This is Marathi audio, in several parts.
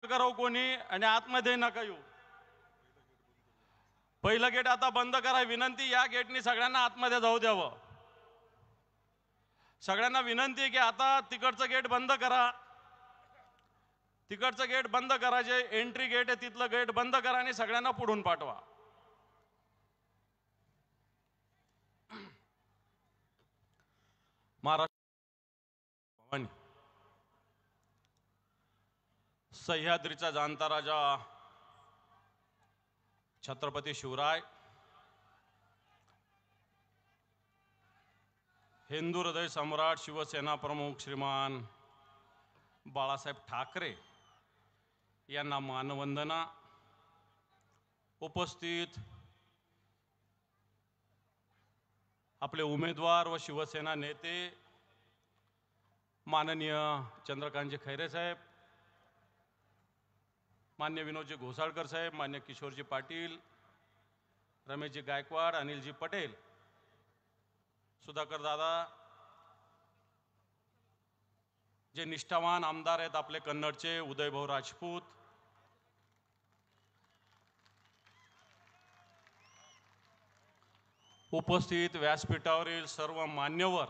करावं कोणी आणि आतमध्ये नका येऊ. पहिलं गेट आता बंद करा विनंती. या गेटनी सगळ्यांना आतमध्ये जाऊ द्यावं. सगळ्यांना विनंती आहे की आता तिकडचं गेट बंद करा. तिकडचं गेट बंद करा. जे एंट्री गेट आहे तिथलं गेट बंद करा आणि सगळ्यांना पुढून पाठवा. महाराष्ट्र सह्याद्रीचा जाणता राजा छत्रपती शिवराय, हिंदू हृदय सम्राट शिवसेना प्रमुख श्रीमान बाळासाहेब ठाकरे यांना मानवंदना. उपस्थित आपले उमेदवार व शिवसेना नेते माननीय चंद्रकांतजी खैरे साहेब, मान्य विनोदजी घोसाळकर साहेब, मान्य किशोरजी पाटील, रमेशजी गायकवाड, अनिलजी पटेल, सुधाकर दादा, जे निष्ठावान आमदार आहेत आपले कन्नडचे उदयभाऊ राजपूत, उपस्थित व्यासपीठावरील सर्व मान्यवर,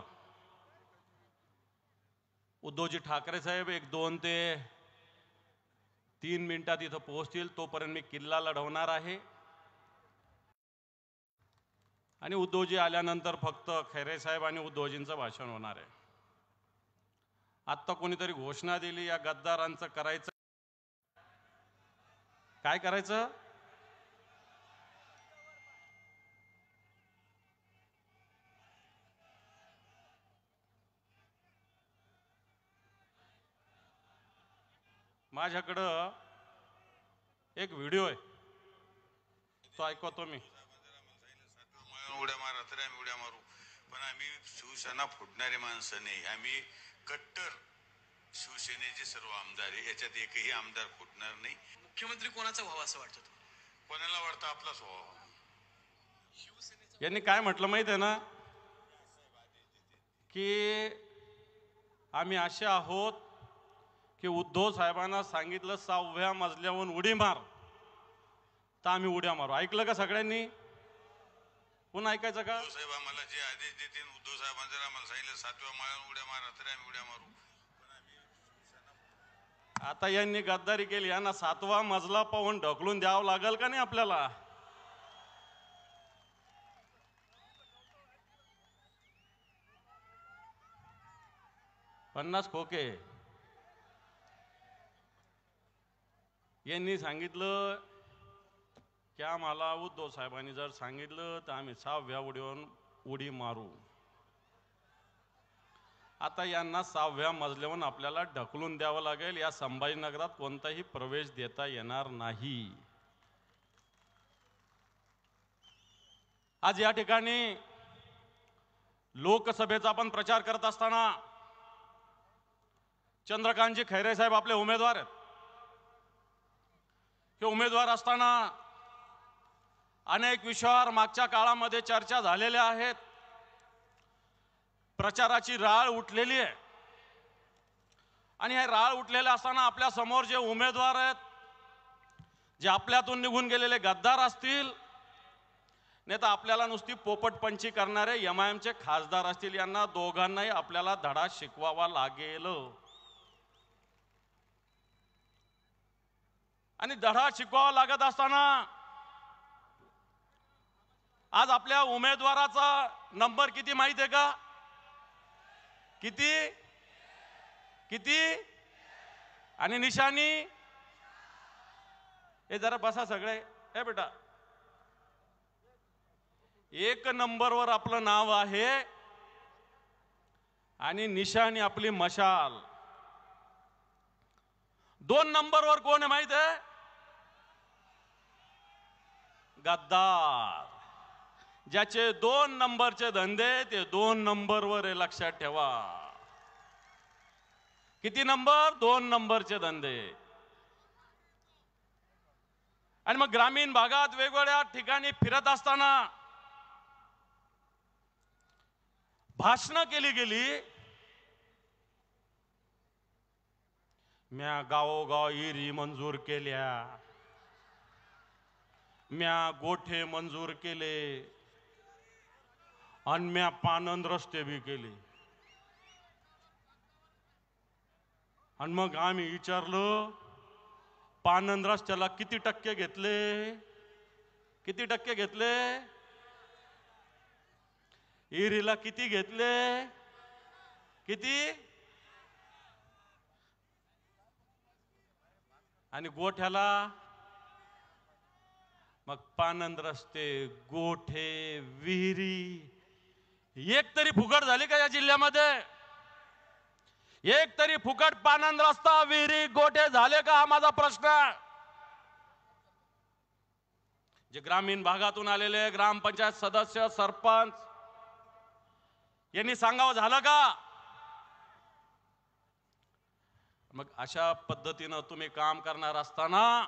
उद्धवजी ठाकरे साहेब 1, 2 ते 3 मिनिटात इथं पोहोचतील. तोपर्यंत मी किल्ला लढवणार आहे आणि उद्धवजी आल्यानंतर फक्त खैरे साहेब आणि उद्धवजींचं भाषण होणार आहे. आत्ता कोणीतरी घोषणा दिली या गद्दारांचं करायचं काय करायचं. माझ्याकडं एक व्हिडिओ आहे तो ऐकवतो मी. उड्या मारा तर आम्ही उड्या मारू, पण आम्ही शिवसेना फुटणारे माणसं नाही. आम्ही कट्टर शिवसेनेचे सर्व आमदार आहे. याच्यात एकही आमदार फुटणार नाही. मुख्यमंत्री कोणाचा व्हावा असं वाटतं? कोणाला वाटतं आपलाच व्हावा. यांनी काय म्हटलं माहिती आहे ना, की आम्ही असे आहोत की उद्धव साहेबांना सांगितलं 6व्या मजल्यावरून उडी मार तर आम्ही उड्या मारू. ऐकलं का सगळ्यांनी? पुन्हा ऐकायचं का? उद्धव साहेब आम्हाला जे आदेश देतील, उद्धव साहेबांनी जर आम्हाला सांगितलं 7व्या माळ्यावर उड्या मारा तर आम्ही उड्या मारू. आता यांनी गद्दारी केली, यांना 7वा मजला पाहून ढकलून द्यावं लागेल का नाही आपल्याला? पन्नास खोके यांनी सांगितलं की आम्हाला उद्धव साहेबांनी जर सांगितलं तर आम्ही 6व्या उडीवरून उडी मारू. आता यांना 6व्या मजल्यावरून आपल्याला ढकलून द्यावं लागेल. या संभाजीनगरात कोणताही प्रवेश देता येणार नाही. आज या ठिकाणी लोकसभेचा आपण प्रचार करत असताना चंद्रकांतजी खैरे साहेब आपले उमेदवार आहेत. हे उमेदवार असताना अनेक विषयावर मागच्या काळामध्ये चर्चा झालेल्या आहेत. प्रचाराची राळ उठलेली आहे आणि हे राळ उठलेले असताना आपल्या समोर जे उमेदवार आहेत, जे आपल्यातून निघून गेलेले गद्दार असतील, नाही तर आपल्याला नुसती पोपटपंची करणारे MIMचे खासदार असतील, यांना दोघांनाही आपल्याला धडा शिकवावा लागेल. आणि धडा शिकवावा लागत असताना आज आपल्या उमेदवाराचा नंबर किती माहिती आहे का? किती किती आणि निशाणी? हे जरा बसा सगळे. हे बेटा, 1 नंबरवर आपलं नाव आहे आणि निशाणी आपली मशाल. 2 नंबरवर कोण आहे माहित आहे? गद्दार. ज्याचे 2 नंबरचे धंदे ते 2 नंबरवर आहे, लक्षात ठेवा. किती नंबर? 2 नंबरचे धंदे. आणि मग ग्रामीण भागात वेगवेगळ्या ठिकाणी फिरत असताना भाषणं केली गेली म्या गावोगाव इरी मंजूर केल्या, म्या गोठे मंजूर केले आणि म्या पानंद रस्ते बी केले. आणि मग आम्ही विचारलं पानंद रस्त्याला किती टक्के घेतले, किती टक्के घेतले, इरीला किती घेतले, किती, आणि गोठ्याला मग पानंद रस्ते, गोठे, विहिरी एक तरी फुकट झाली का या जिल्ह्यामध्ये? एक तरी फुकट पानंद रस्ता, विहिरी, गोठे झाले का? हा माझा प्रश्न आहे. जे ग्रामीण भागातून आलेले ग्रामपंचायत सदस्य, सरपंच यांनी सांगावं झालं का? मग अशा पद्धतीनं तुम्ही काम करणार असताना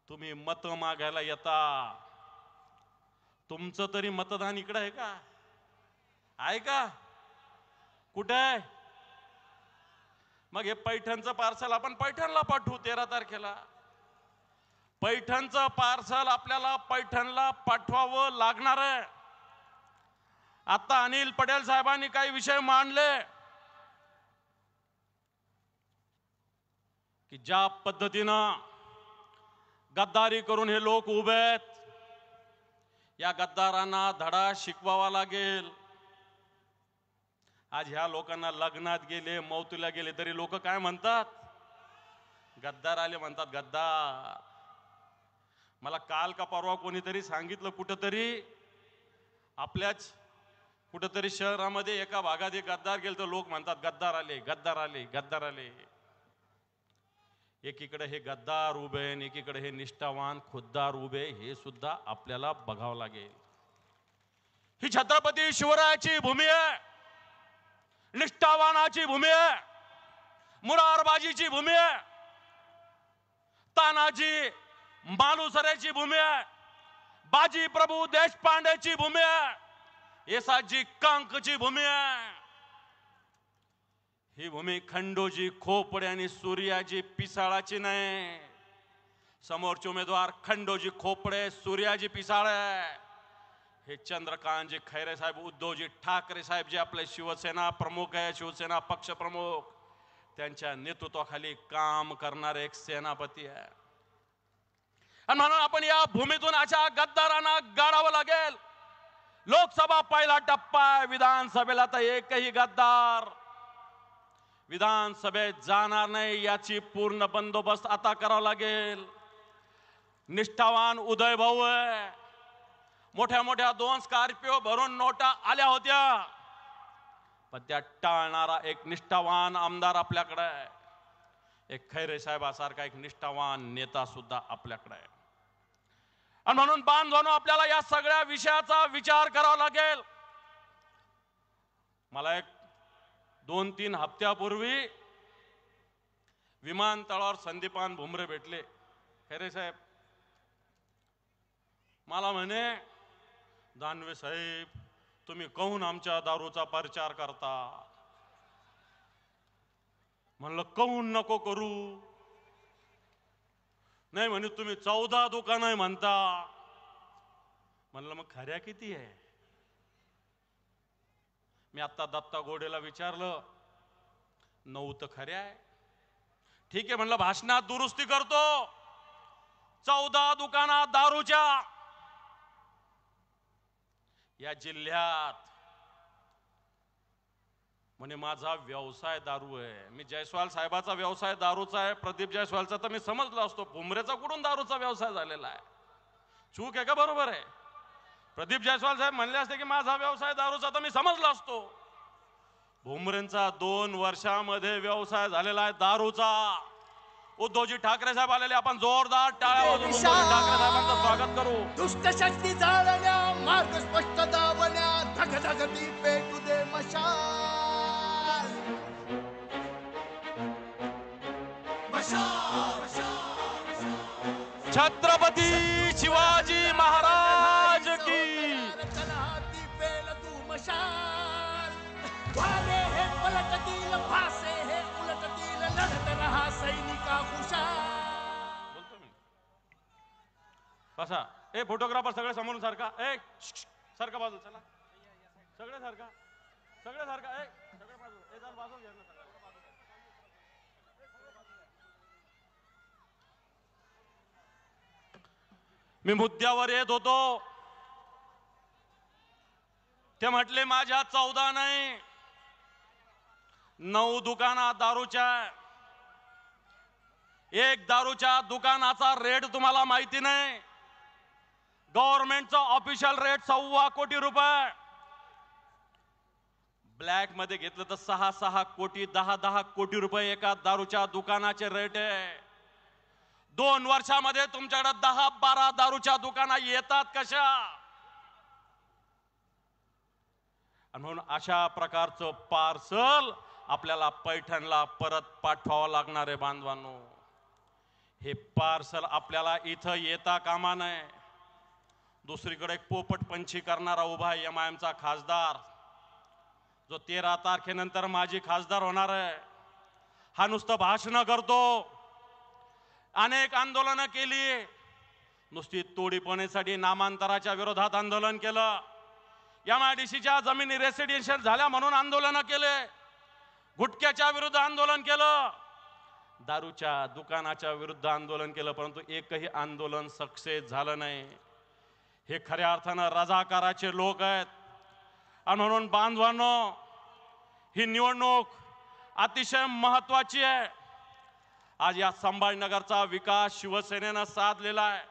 तुम्ही मत मागायला येता. तुमचं तरी मतदान इकडे आहे का? आहे का? कुठे आहे? मग हे पैठणचं पार्सल आपण पैठणला पाठवू 13 तारखेला. पैठणचं पार्सल आपल्याला पैठणला पाठवावं लागणार आहे. आता अनिल पटेल साहेबांनी काही विषय मांडले की ज्या पद्धतीनं गद्दारी करून हे लोक उभे आहेत, या गद्दारांना धडा शिकवावा लागेल. आज ह्या लोकांना लग्नात गेले, मौतीला गेले तरी लोक काय म्हणतात? गद्दार आले म्हणतात, गद्दार. मला काल का परवा कोणीतरी सांगितलं, कुठंतरी आपल्याच कुठंतरी शहरामध्ये एका भागात एक गद्दार गेले तर लोक म्हणतात गद्दार आले, गद्दार आले, गद्दार आले. एकीकडे हे गद्दार उभे, एकीकडे हे निष्ठावान खुद्दार उभे, हे सुद्धा आपल्याला बघावं लागेल. ही छत्रपती शिवरायाची भूमी आहे, निष्ठावानाची भूमी आहे, मुरारबाजीची भूमी आहे, तानाजी मालुसरेची भूमी आहे, बाजी प्रभू देशपांडेची भूमी आहे, येसाजी कंकची भूमी आहे. ही भूमी खंडोजी खोपडे आणि सूर्याजी पिसाळाची नाही. समोरचे उमेदवार खंडोजी खोपडे, सूर्याजी पिसाळे, हे चंद्रकांतजी खैरे साहेब, उद्धवजी ठाकरे साहेब जे आपले शिवसेना प्रमुख आहे, शिवसेना पक्ष प्रमुख, त्यांच्या नेतृत्वाखाली काम करणारे एक सेनापती आहे. आणि म्हणून आपण या भूमीतून अशा गद्दारांना गाडावं लागेल. लोकसभा पहिला टप्पा आहे, विधानसभेला तर एकही गद्दार विधानसभेत जाणार नाही, याची पूर्ण बंदोबस्त आता करावा लागेल. निष्ठावान उदय भाऊ आहे, मोठ्या मोठ्या 2 स्कॉर्पिओ भरून नोटा आल्या होत्या, पण त्या टाळणारा एक निष्ठावान आमदार आपल्याकडे आहे. एक खैरे साहेबासारखा एक निष्ठावान नेता सुद्धा आपल्याकडे आहे. आणि म्हणून बांधवांनो, आपल्याला या सगळ्या विषयाचा विचार करावा लागेल. मला एक 2-3 हप्त्यापूर्वी विमानतळावर संदीपान भुमरे भेटले. खैरे साहेब मला म्हणे, दानवे साहेब तुम्ही कहून आमच्या दारूचा प्रचार करता? म्हणलं कहून नको करू. नाही म्हणे तुम्ही 14 दुकानं म्हणता. म्हणलं मग खऱ्या किती आहे? मी आता दत्ता गोडेला विचारलं, 9 तर खऱ्या आहे. ठीक आहे म्हणलं, भाषणात दुरुस्ती करतो. 14 दुकानात दारूच्या या जिल्ह्यात. म्हणे माझा व्यवसाय दारू आहे. मी जयस्वाल साहेबाचा व्यवसाय दारूचा आहे, प्रदीप जयस्वालचा तर मी समजलो असतो. भुमरेचा कुठून दारूचा व्यवसाय झालेला आहे? चूक आहे का बरोबर आहे? प्रदीप जयस्वाल साहेब म्हणले असते की माझा व्यवसाय दारूचा तर मी समजलो असतो. भुमरेंचा 2 वर्षामध्ये व्यवसाय झालेला आहे दारूचा. उद्धवजी ठाकरे साहेब आलेले, आपण जोरदार टाळ्या वाजवून उद्धवजी ठाकरे साहेबांचं स्वागत करू. दुष्ट शक्ती जाळल्या, मार्ग स्पष्ट दावल्या, धगधगती पेटू दे मशाल. छत्रपती शिवाजी महाराज की. कलाती पेल तू मशाल. वारे हे पलटतील, भासे हे उलटतील, लढ रहा सैनिका हुशार. बोलतो मी. बसा. ए फोटोग्राफर सगळे समोरून सारखा. ए सारखा बाजू चला. सगळे सारखा. सगळे सारखा. ए सगळे बाजू. ए जरा बाजू घ्या ना. मी मुद्द्यावर येत होतो. ते म्हटले माझ्या 14 नाही 9 दुकाना दारूच्या. एक दारूच्या दुकानाचा रेट तुम्हाला माहिती नाही. गव्हर्नमेंटचा ऑफिशियल रेट 1.25 कोटी रुपये. ब्लॅक मध्ये घेतलं तर 6 कोटी 10 कोटी रुपये एका दारूच्या दुकानाचे रेट आहे. 2 वर्षामध्ये तुमच्याकडे 10-12 दारूच्या दुकाना येतात कशा? आणि म्हणून अशा प्रकारचं पार्सल आपल्याला पैठणला परत पाठवावं लागणार आहे बांधवांनो. हे पार्सल आपल्याला इथं येता कामा नये. दुसरीकडे एक पोपट पंछी करणारा उभा आहे MIM चा खासदार, जो 13 तारखेनंतर माझी खासदार होणार आहे. हा नुसतं भाषण करतो. अनेक आंदोलनं केली. नुसती तोडीपणीसाठी नामांतराच्या विरोधात आंदोलन केलं. MIDCच्या जमिनी रेसिडेन्शियल झाल्या म्हणून आंदोलन केले. गुटख्याच्या विरुद्ध आंदोलन केलं. दारूच्या दुकानाच्या विरुद्ध आंदोलन केलं. परंतु एकही आंदोलन सक्सेस झालं नाही. हे खऱ्या अर्थानं रजाकाराचे लोक आहेत. आणि म्हणून बांधवांनो, ही निवडणूक अतिशय महत्वाची आहे. आज या संभाजीनगरचा विकास शिवसेनेनं साधलेला आहे.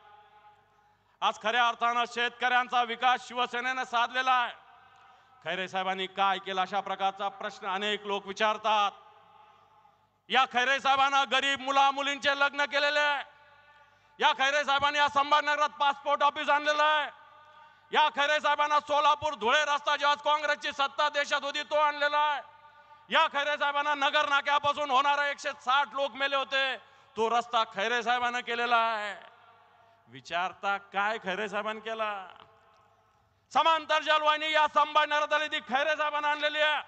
आज खऱ्या अर्थानं शेतकऱ्यांचा विकास शिवसेनेनं साधलेला आहे. खैरे साहेबांनी काय केलं अशा प्रकारचा प्रश्न अनेक लोक विचारतात. या खैरे साहेबांना गरीब मुला मुलींचे लग्न केलेले आहे. या खैरे साहेबांनी या संभाजीनगरात पासपोर्ट ऑफिस आणलेलं आहे. या खैरे साहेबांना सोलापूर धुळे रस्ता जेव्हा काँग्रेसची सत्ता देशात होती तो आणलेला आहे. या खैरे साहेबांना नगर नाक्यापासून होणारा 160 लोक मेले होते तो रस्ता खैरे साहेबांना केलेला आहे. विचारता काय खैरे साहेबांनी केला? समांतर जलवाहिनी या संभाजीनगरात आली ती खैरे साहेबांना आणलेली आहे.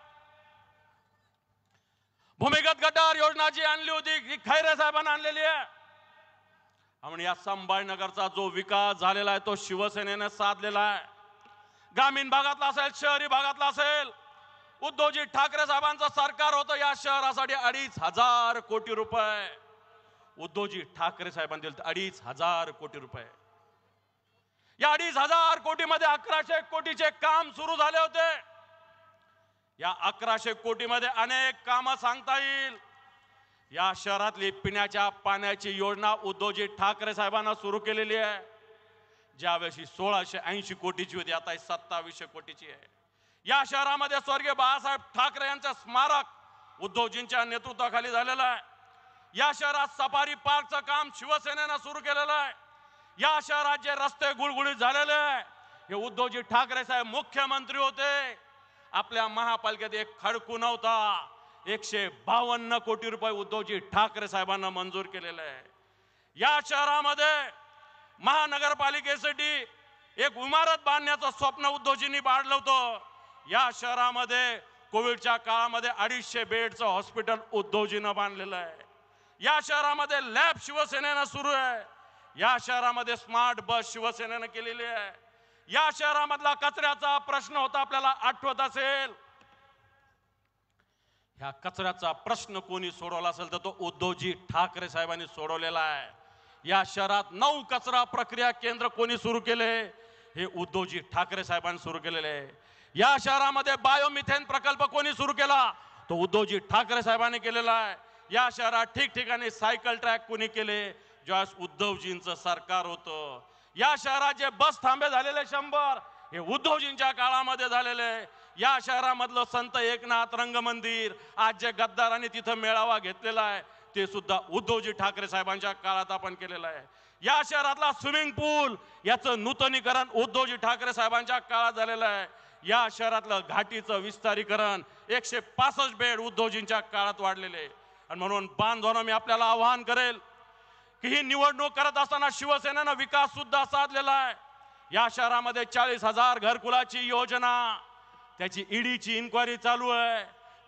भूमिगत गटार योजना जी आणली होती ती खैरे साहेबांना आणलेली आहे. आणि या संभाजीनगरचा जो विकास झालेला आहे तो शिवसेनेने साधलेला आहे. ग्रामीण भागातला असेल, शहरी भागातला असेल, उद्धवजी ठाकरे साहेबांचं सरकार होतं. या शहरासाठी 2,500 कोटी रुपये उद्धवजी ठाकरे साहेबांनी दिले. 2,500 कोटी रुपये. या 2,500 कोटीमध्ये 1,100 कोटीचे काम सुरू झाले होते. या 1,100 कोटीमध्ये अनेक कामं सांगता येईल. या शहरातली पिण्याच्या पाण्याची योजना उद्धवजी ठाकरे साहेबांना सुरू केलेली आहे. ज्यावेळी 1,680 कोटीची होती, आता 2,700 कोटीची आहे. या शहरामध्ये स्वर्गीय बाळासाहेब ठाकरे यांचं स्मारक उद्धवजींच्या नेतृत्वाखाली झालेलं आहे. या शहरात सफारी पार्कचं काम शिवसेनेनं सुरू केलेलं आहे. या शहरात जे रस्ते गुळगुळीत झालेले आहे हे उद्धवजी ठाकरे साहेब मुख्यमंत्री होते. आपल्या महापालिकेत एक खडकू नव्हता. 152 कोटी रुपये उद्धवजी ठाकरे साहेबांना मंजूर केलेले आहे. या शहरामध्ये महानगरपालिकेसाठी एक इमारत बांधण्याचं स्वप्न उद्धवजींनी पाडलं होतं. या शहरामध्ये कोविडच्या काळामध्ये 250 बेडचं हॉस्पिटल उद्धवजींना बांधलेलं आहे. या शहरामध्ये लॅब शिवसेनेनं सुरू आहे. या शहरामध्ये स्मार्ट बस शिवसेनेनं केलेली आहे. या शहरामधला कचऱ्याचा प्रश्न होता, आपल्याला आठवत असेल. ह्या कचऱ्याचा प्रश्न कोणी सोडवला असेल तर तो उद्धवजी ठाकरे साहेबांनी सोडवलेला आहे. या शहरात 9 कचरा प्रक्रिया केंद्र कोणी सुरू केले? हे उद्धवजी ठाकरे साहेबांनी सुरू केलेले आहे. या शहरामध्ये बायोमिथेन प्रकल्प कोणी सुरू केला? तो उद्धवजी ठाकरे साहेबांनी केलेला आहे. या शहरात ठिकठिकाणी सायकल ट्रॅक कोणी केले? ज्यावेळेस उद्धवजींचं सरकार होतं. या शहरात जे बस थांबे झालेले 100 हे उद्धवजींच्या काळामध्ये झालेले. या शहरामधलं संत एकनाथ रंगमंदिर आज जे गद्दारांनी तिथं मेळावा घेतलेला आहे ते सुद्धा उद्धवजी ठाकरे साहेबांच्या काळात आपण केलेलं आहे. या शहरातला स्विमिंग पूल याचं नूतनीकरण उद्धवजी ठाकरे साहेबांच्या काळात झालेलं आहे. या शहरातलं घाटीचं विस्तारीकरण 165 बेड उद्धवजींच्या काळात वाढलेले. आणि म्हणून बांधवांनो, मी आपल्याला आवाहन करेल की ही निवडणूक करत असताना शिवसेनेनं विकास सुद्धा साधलेला आहे. या शहरामध्ये 40,000 घरकुलाची योजना, त्याची ईडीची इन्क्वायरी चालू आहे.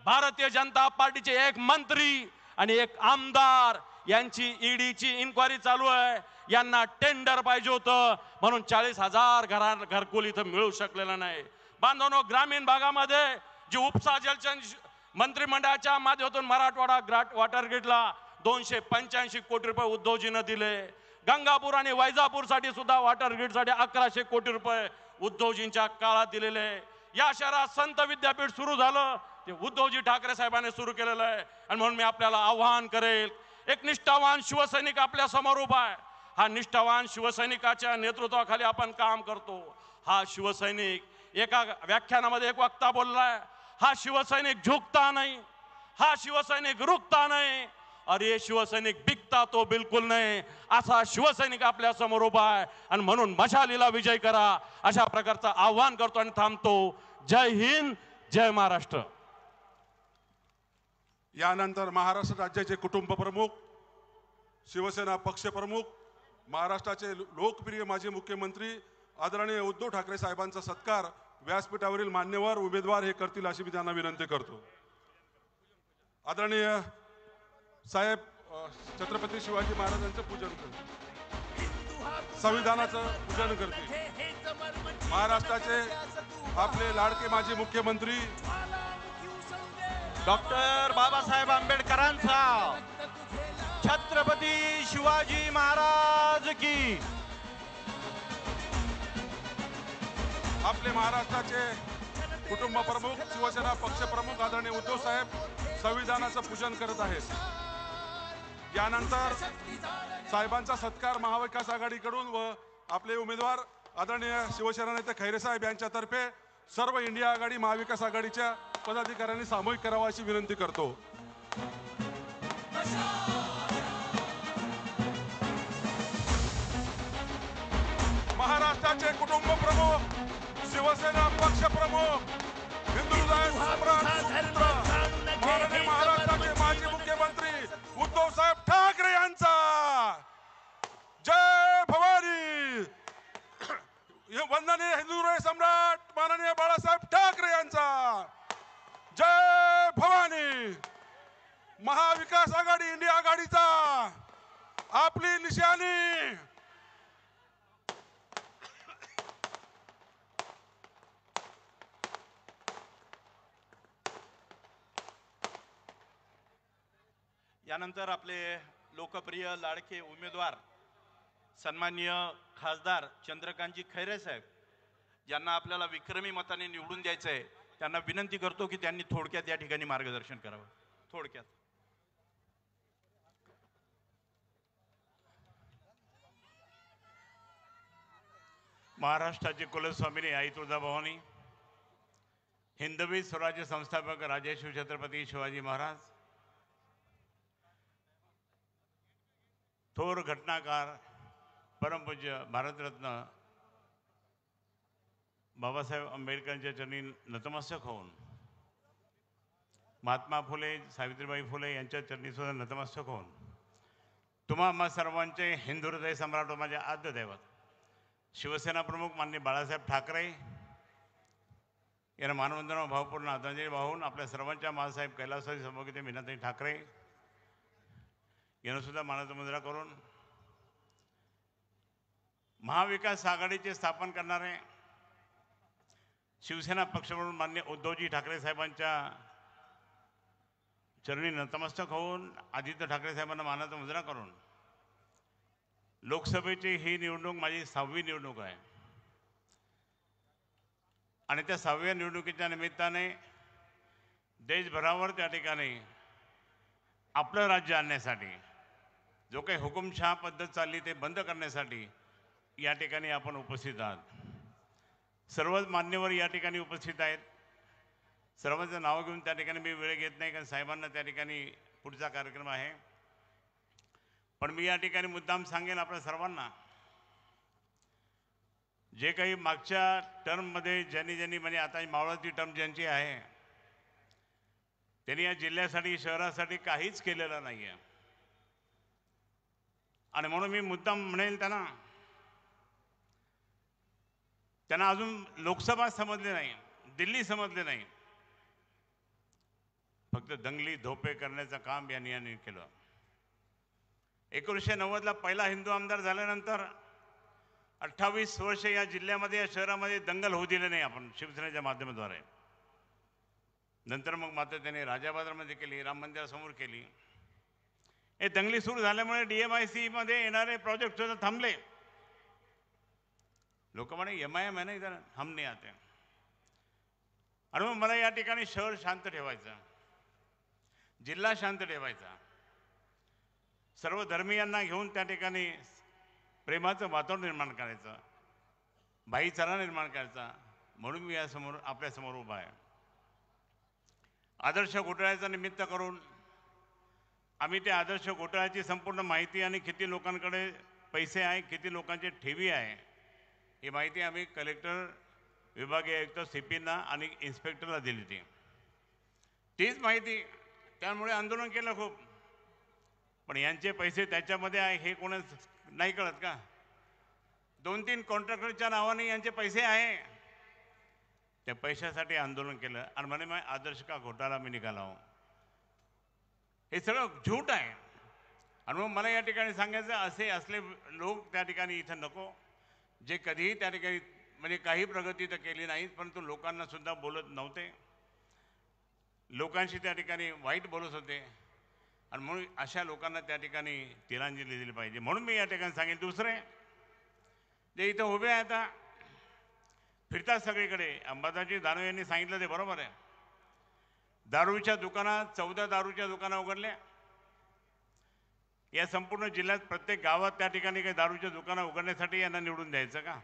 भारतीय जनता पार्टीचे एक मंत्री आणि एक आमदार यांची ईडीची इन्क्वायरी चालू आहे, यांना टेंडर पाहिजे होतं म्हणून 40,000 घरकुल इथं मिळू शकलेलं नाही. बांधवनो, ग्रामीण भागामध्ये जी उपसा जलचन मंत्रिमंडळाच्या माध्यमातून मराठवाडा वॉटर ग्रीडला 285 कोटी रुपये उद्धवजीनं दिले. गंगापूर आणि वैजापूर साठी सुद्धा वॉटर ग्रीड साठी 1100 कोटी रुपये उद्धवजींच्या काळात दिलेले. या शहरात संत विद्यापीठ सुरू झालं ते उद्धवजी ठाकरे साहेबांनी सुरू केलेलं आहे. आणि म्हणून मी आपल्याला आव्हान करेल, एक निष्ठावान शिवसैनिक आपल्या समोर उभा आहे. हा निष्ठावान शिवसैनिकाच्या नेतृत्वाखाली आपण काम करतो. हा शिवसैनिक एका व्याख्यानामध्ये एक वक्ता बोललाय, हा शिवसैनिक झुकता नहीं, हा शिवसैनिक रुकता नहीं और ये शिवसैनिक बिकता तो बिलकुल नहीं. असा शिवसैनिक आपल्या समोर उभा आहे आणि म्हणून मशालीला विजय करा अशा प्रकारचं आव्हान करतो आणि थांबतो. जय हिंद, जय महाराष्ट्र. यानंतर महाराष्ट्र राज्याचे कुटुंब प्रमुख, शिवसेना पक्ष प्रमुख, महाराष्ट्राचे लोकप्रिय माजी मुख्यमंत्री आदरणीय उद्धव ठाकरे साहेबांचा सत्कार व्यासपीठावरील मान्यवर उमेदवार हे करतील अशी मी त्यांना विनंती करतो. आदरणीय साहेब छत्रपती शिवाजी महाराजांचं पूजन करतील, संविधानाचं पूजन करतील. महाराष्ट्राचे आपले लाडके माजी मुख्यमंत्री डॉक्टर बाबासाहेब आंबेडकरांचा छत्रपती शिवाजी महाराज की. आपले महाराष्ट्राचे कुटुंब प्रमुख, शिवसेना पक्ष प्रमुख आदरणीय उद्धव साहेब संविधानाचं पूजन करत आहेत. यानंतर साहेबांचा सत्कार महाविकास आघाडीकडून व आपले उमेदवार आदरणीय शिवसेना नेते खैरे साहेब यांच्यातर्फे सर्व इंडिया आघाडी महाविकास आघाडीच्या पदाधिकाऱ्यांनी सामूहिक करावा अशी विनंती करतो. महाराष्ट्राचे कुटुंब प्रमुख, शिवसेना पक्ष प्रमुख, हिंदुत्व सम्राट माननीय महाराष्ट्राचे माजी मुख्यमंत्री उद्धव साहेब ठाकरे यांचा जय भवानी. वंदनीय हिंदुत्व सम्राट माननीय बाळासाहेब ठाकरे यांचा जय भवानी. महाविकास आघाडी इंडिया आघाडीचा आपली निशाणी यानंतर आपले लोकप्रिय लाडके उमेदवार सन्माननीय खासदार चंद्रकांतजी खैरे साहेब, ज्यांना आपल्याला विक्रमी मताने निवडून द्यायचं आहे, त्यांना विनंती करतो की त्यांनी थोडक्यात या ठिकाणी मार्गदर्शन करावं. थोडक्यात. महाराष्ट्राचे कुलस्वामिनी आई तुळजाभवानी, हिंदवी स्वराज्य संस्थापक राजर्षी छत्रपती शिवाजी महाराज, थोर घटनाकार परमपूज्य भारतरत्न बाबासाहेब आंबेडकरांच्या चरणी नतमस्तक होऊन, महात्मा फुले सावित्रीबाई फुले यांच्या चरणी सुद्धा नतमस्तक होऊन, तुम्हा आम्हा सर्वांचे हिंदू हृदय सम्राट व माझे आद्य दैवत शिवसेना प्रमुख माननीय बाळासाहेब ठाकरे यांना मानवंदना भावपूर्ण आदरांजली वाहून आपल्या सर्वांच्या मासाहेब कैलासवासी सौभाग्यवती मीनाताई ठाकरे यांना सुद्धा मानाचा मुजरा करून महाविकास आघाडीचे स्थापन करणारे शिवसेना पक्ष म्हणून माननीय उद्धवजी ठाकरे साहेबांच्या चरणी नतमस्तक होऊन आदित्य ठाकरे साहेबांना मानाचा मुजरा करून लोकसभेची ही निवडणूक माझी 6वी निवडणूक आहे आणि त्या 6व्या निवडणुकीच्या निमित्ताने देशभरावर त्या ठिकाणी आपलं राज्य आणण्यासाठी जो काही हुकुमशहा पद्धत चालली ते बंद करण्यासाठी या ठिकाणी आपण उपस्थित आहात. सर्वच मान्यवर या ठिकाणी उपस्थित आहेत. सर्वांचं नाव घेऊन त्या ठिकाणी मी वेळ घेत नाही, कारण साहेबांना त्या ठिकाणी पुढचा कार्यक्रम आहे. पण मी या ठिकाणी मुद्दाम सांगेन आपल्या सर्वांना, जे काही मागच्या टर्ममध्ये ज्यांनी म्हणजे आता मावळाची टर्म ज्यांची आहे त्यांनी या जिल्ह्यासाठी शहरासाठी काहीच केलेलं नाही आहे. आणि म्हणून मी मुद्दाम म्हणेल त्यांना अजून लोकसभा समजले नाही, दिल्ली समजले नाही. फक्त दंगली धोपे करण्याचं काम यांनी केलं. 1990ला पहिला हिंदू आमदार झाल्यानंतर 28 वर्ष या जिल्ह्यामध्ये या शहरामध्ये दंगल होऊ दिले नाही आपण शिवसेनेच्या माध्यमाद्वारे. नंतर मग मात्र त्याने राजाबाजारमध्ये केली, राम मंदिरासमोर केली. हे दंगली सुरू झाल्यामुळे DMIC मध्ये येणारे प्रोजेक्ट सुद्धा थांबले. लोक म्हणे MIM आहे ना इधर हम नाही आते. आणि मग मला या ठिकाणी शहर शांत ठेवायचं, जिल्हा शांत ठेवायचा, सर्व धर्मीयांना घेऊन त्या ठिकाणी प्रेमाचं वातावरण निर्माण करायचं, भाईचारा निर्माण करायचा. म्हणून मी यासमोर आपल्यासमोर उभा आहे. आदर्श घोटाळ्याचा निमित्त करून आम्ही त्या आदर्श घोटाळ्याची संपूर्ण माहिती आणि किती लोकांकडे पैसे आहे, किती लोकांचे ठेवी आहे, ही माहिती आम्ही कलेक्टर, विभागीय आयुक्त CPना आणि इन्स्पेक्टरला दिली होती. तीच माहिती, त्यामुळे आंदोलन केलं खूप. पण यांचे पैसे त्याच्यामध्ये आहे हे कोणाच नाही कळत का? 2-3 कॉन्ट्रॅक्टरच्या नावाने यांचे पैसे आहे. त्या पैशासाठी आंदोलन केलं आणि म्हणे मग आदर्श का घोटाळा मी निघाला हो. हे सगळं झूट आहे. आणि मग मला या ठिकाणी सांगायचं, असे असले लोक त्या ठिकाणी इथं नको, जे कधीही त्या ठिकाणी म्हणजे काही प्रगती तर केली नाही, परंतु लोकांना सुद्धा बोलत नव्हते, लोकांशी त्या ठिकाणी वाईट बोलत होते. आणि म्हणून अशा लोकांना त्या ठिकाणी तिलांजली दिली पाहिजे. म्हणून मी या ठिकाणी सांगेन. दुसरे जे इथं उभे आहेत आता फिरतात सगळीकडे, अंबादासजी दानवे यांनी सांगितलं ते बरोबर आहे. दारूच्या दुकानात 14 दारूच्या दुकानं उघडल्या. या संपूर्ण जिल्ह्यात प्रत्येक गावात त्या ठिकाणी काही दारूच्या दुकानं उघडण्यासाठी यांना निवडून द्यायचं का?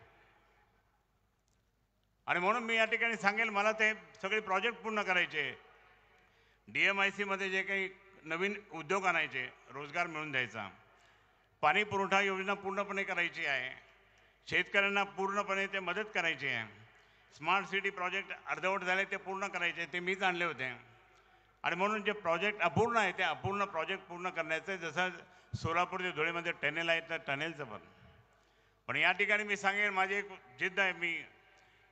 आणि म्हणून मी या ठिकाणी सांगेल, मला ते सगळे प्रोजेक्ट पूर्ण करायचे. DMIC मध्ये जे काही नवीन उद्योग आणायचे, रोजगार मिळवून द्यायचा, पाणी पुरवठा योजना पूर्णपणे करायची आहे, शेतकऱ्यांना पूर्णपणे ते मदत करायची आहे. स्मार्ट सिटी प्रोजेक्ट अर्धवट झाले ते पूर्ण करायचे, ते मीच आणले होते. आणि म्हणून जे प्रोजेक्ट अपूर्ण आहे ते अपूर्ण प्रोजेक्ट पूर्ण करण्याचं, जसं सोलापूर ते धुळेमध्ये टनेल आहे तर टनेलचं पण या ठिकाणी मी सांगेन, माझी एक जिद्द आहे. मी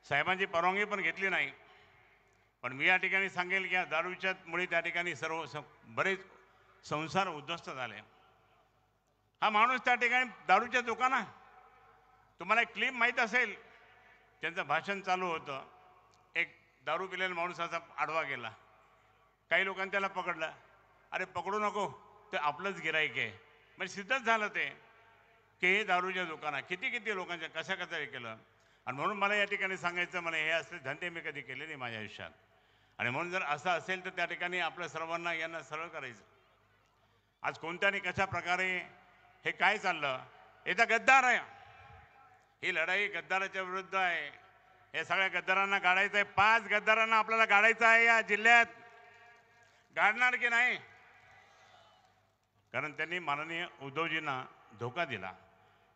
साहेबांची परवानगी पण घेतली नाही, पण मी या ठिकाणी सांगेल की या दारूच्या मुळे त्या ठिकाणी बरेच संसार उद्ध्वस्त झाले. हा माणूस त्या ठिकाणी दारूच्या दुकानात, तुम्हाला एक क्लिप माहीत असेल, त्यांचं भाषण चालू होतं, एक दारू पिलेला माणूस असा आडवा गेला, काही लोकांनी त्याला पकडलं. अरे पकडू नको, ते आपलंच गिराईक आहे. म्हणजे सिद्धच झालं ते की हे दारूच्या दुकानात किती लोकांच्या कशा हे केलं. आणि म्हणून मला या ठिकाणी सांगायचं, मला हे असले धंदे मी कधी केले नाही माझ्या आयुष्यात. आणि म्हणून जर असं असेल तर त्या ठिकाणी आपल्या सर्वांना यांना सरळ करायचं. आज कोणत्या आणि कशा प्रकारे हे काय चाललं, हे तर गद्दार आहे. ही लढाई गद्दाराच्या विरुद्ध आहे. हे सगळ्या गद्दारांना गाडायचं आहे. 5 गद्दारांना आपल्याला गाडायचं आहे या जिल्ह्यात. गाडणार की नाही? कारण त्यांनी माननीय उद्धवजींना धोका दिला,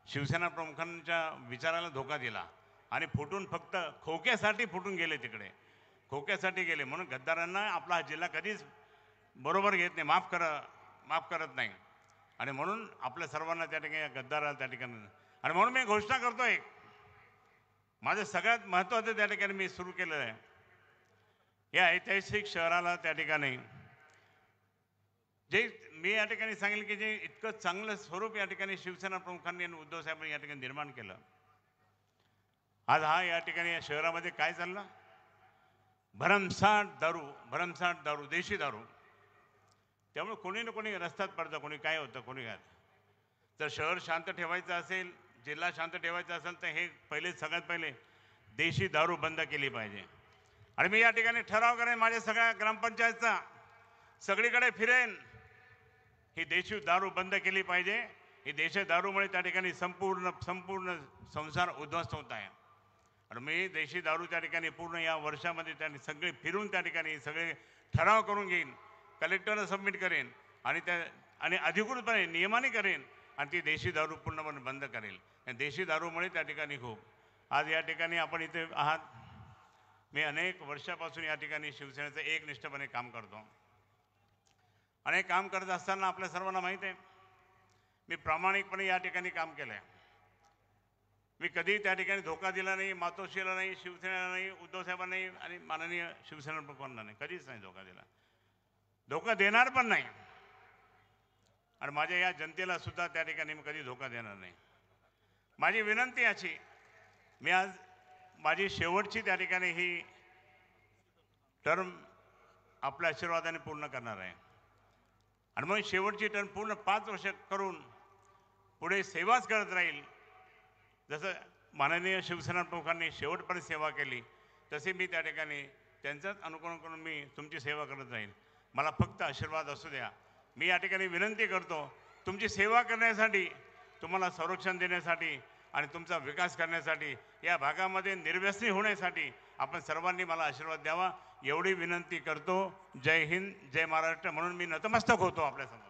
शिवसेना प्रमुखांच्या विचाराला धोका दिला आणि फुटून फक्त खोक्यासाठी फुटून गेले, तिकडे खोक्यासाठी गेले. म्हणून गद्दारांना आपला हा जिल्हा कधीच बरोबर घेत नाही, माफ करत नाही. आणि म्हणून आपल्या सर्वांना त्या ठिकाणी गद्दाराला त्या ठिकाणी, आणि म्हणून मी घोषणा करतोय, माझं सगळ्यात महत्त्वाचं त्या ठिकाणी मी सुरू केलेलं आहे, या ऐतिहासिक शहराला त्या ठिकाणी जे मी या ठिकाणी सांगेल की जे इतकं चांगलं स्वरूप या ठिकाणी शिवसेना प्रमुखांनी आणि उद्धव साहेबांनी या ठिकाणी निर्माण केलं. आज हा या ठिकाणी या शहरामध्ये काय चाललं, भरमसाठ दारू, देशी दारू. त्यामुळे कोणी ना कोणी रस्त्यात पडतं, कोणी काय होतं, कोणी काय. जर शहर शांत ठेवायचं असेल, जिल्हा शांत ठेवायचा असेल तर हे सगळ्यात पहिले देशी दारू बंद केली पाहिजे. आणि मी या ठिकाणी ठराव करेन, माझ्या सगळ्या ग्रामपंचायतचा सगळीकडे फिरेन, ही देशी दारू बंद केली पाहिजे. ही देशी दारूमुळे त्या ठिकाणी संपूर्ण संसार उद्ध्वस्त होत आहे. आणि मी देशी दारू त्या ठिकाणी पूर्ण या वर्षामध्ये त्यांनी सगळे फिरून त्या ठिकाणी सगळे ठराव करून घेईन, कलेक्टरला सबमिट करेन आणि अधिकृतपणे नियमाने करेन आणि ती देशी दारू पूर्णपणे बंद करेल. देशी दारूमुळे त्या ठिकाणी खूप आज या ठिकाणी आपण इथे आहात. मी अनेक वर्षापासून या ठिकाणी शिवसेनेचं एकनिष्ठपणे काम करतो. आणि काम करत असताना आपल्या सर्वांना माहीत आहे, मी प्रामाणिकपणे या ठिकाणी काम केलं आहे. मी कधी त्या ठिकाणी धोका दिला नाही, मातोश्रीला नाही, शिवसेनेला नाही, उद्धव साहेबांना नाही आणि माननीय शिवसेना प्रमुखांना नाही, कधीच नाही धोका दिला. धोका देणार पण नाही आणि माझ्या या जनतेला सुद्धा त्या ठिकाणी मी कधी धोका देणार नाही. माझी विनंती अशी, मी आज माझी शेवटची त्या ठिकाणी ही टर्म आपल्या आशीर्वादाने पूर्ण करणार आहे आणि मग शेवटची टर्म पूर्ण 5 वर्ष करून पुढे सेवाच करत राहील. जसं माननीय शिवसेना प्रमुखांनी शेवटपर्यंत सेवा केली तसे मी त्या ठिकाणी त्यांचाच अनुकरण करून मी तुमची सेवा करत राहील. मला फक्त आशीर्वाद असू द्या. मी या ठिकाणी विनंती करतो, तुमची सेवा करण्यासाठी, तुम्हाला संरक्षण देण्यासाठी आणि तुमचा विकास करण्यासाठी, या भागामध्ये निर्व्यसनी होण्यासाठी आपण सर्वांनी मला आशीर्वाद द्यावा एवढी विनंती करतो. जय हिंद, जय महाराष्ट्र म्हणून मी नतमस्तक होतो आपल्यासमोर.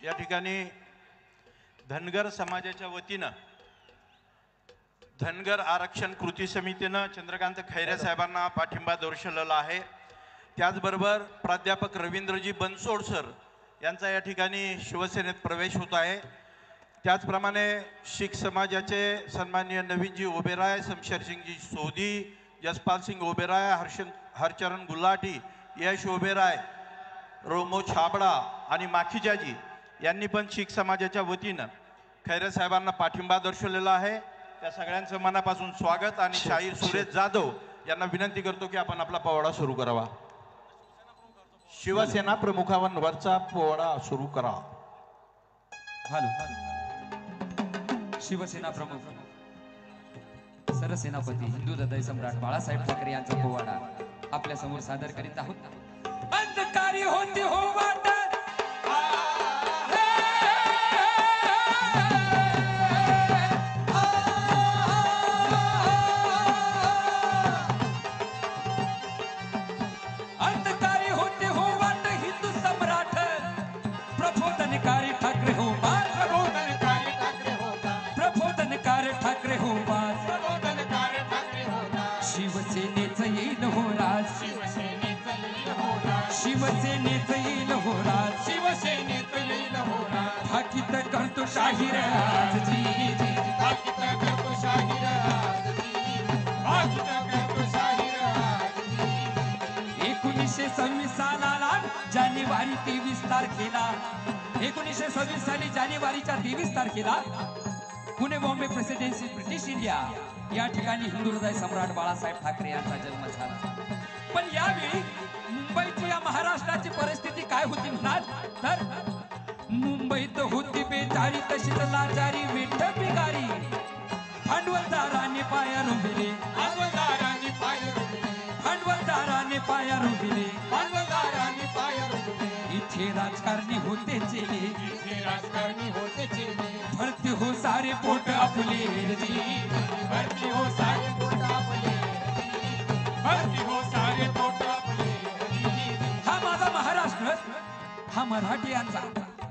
या ठिकाणी धनगर समाजाच्या वतीनं धनगर आरक्षण कृती समितीनं चंद्रकांत खैरे साहेबांना पाठिंबा दर्शवलेला आहे. त्याचबरोबर प्राध्यापक रवींद्रजी बनसोड सर यांचा या ठिकाणी शिवसेनेत प्रवेश होत आहे. त्याचप्रमाणे शीख समाजाचे सन्माननीय नवीनजी ओबेराय, शमशेरसिंगजी सोधी, जसपाल सिंग ओबेराय, हरचरण गुलाटी, यश ओबेराय, रोमो छाबडा आणि माखीजाजी यांनी पण शीख समाजाच्या वतीनं खैरे साहेबांना पाठिंबा दर्शवलेला आहे. त्या सगळ्यांचं मनापासून स्वागत आणि शाहीर सुरेश जाधव यांना विनंती करतो की आपण आपला पोवाडा सुरू करावा. शिवसेना प्रमुखांवरचा पोवाडा सुरू करा. शिवसेना प्रमुख सरसेनापती हिंदू हृदय सम्राट बाळासाहेब ठाकरे यांचा पोवाडा आपल्या समोर सादर करीत आहोत. अंधकारी होती हो वाट, अंधकारी होती हो वाट, हिंदू सम्राट प्रबोधनकारी ठाकरे हो बात, प्रबोधनकारी ठाकरे हो बात, प्रबोधनकार ठाकरे हो बात, प्रबोधनकार ठाकरे हो बात. शिवसेनेचं येईल हो राज, शिवसेनेचं येईल हो राज, शिवसेनेचं येईल हो राज, शिवसेनेचं येईल हो राज. थाकीत करतो शाहीर आजजी, थाकीत करतो शाहीर आजजी, थाकीत करतो शाहीर आजजी. 1926 सालाला जानेवारी 23 तारखेला, 1926 साली जानेवारीच्या 23 तारखेला Pune Bombay presidency British India या ठिकाणी हिंदू हृदय सम्राट बाळासाहेब ठाकरे यांचा जन्म झाला. पण यावेळी मुंबईची या महाराष्ट्राची परिस्थिती काय होती म्हणाल तर, मुंबईत होती बेजारी तशीच लाचारी विठ बिगारी, भांडवलदाराने पाया रुबिले, भांडवलदाराने पाया रुबिले, भांडवलदाराने पाया रुबिले, भांडवलदाराने पाया रुबिले. इथे राजकारणी होते चेले, इथे राजकारणी होते चेले, भरती हो सारे पोट आपले, भरती हो सारे पोट आपले, भरती हो सारे पोट आपले. हा माझा महाराष्ट्र, हा मराठीयांचा,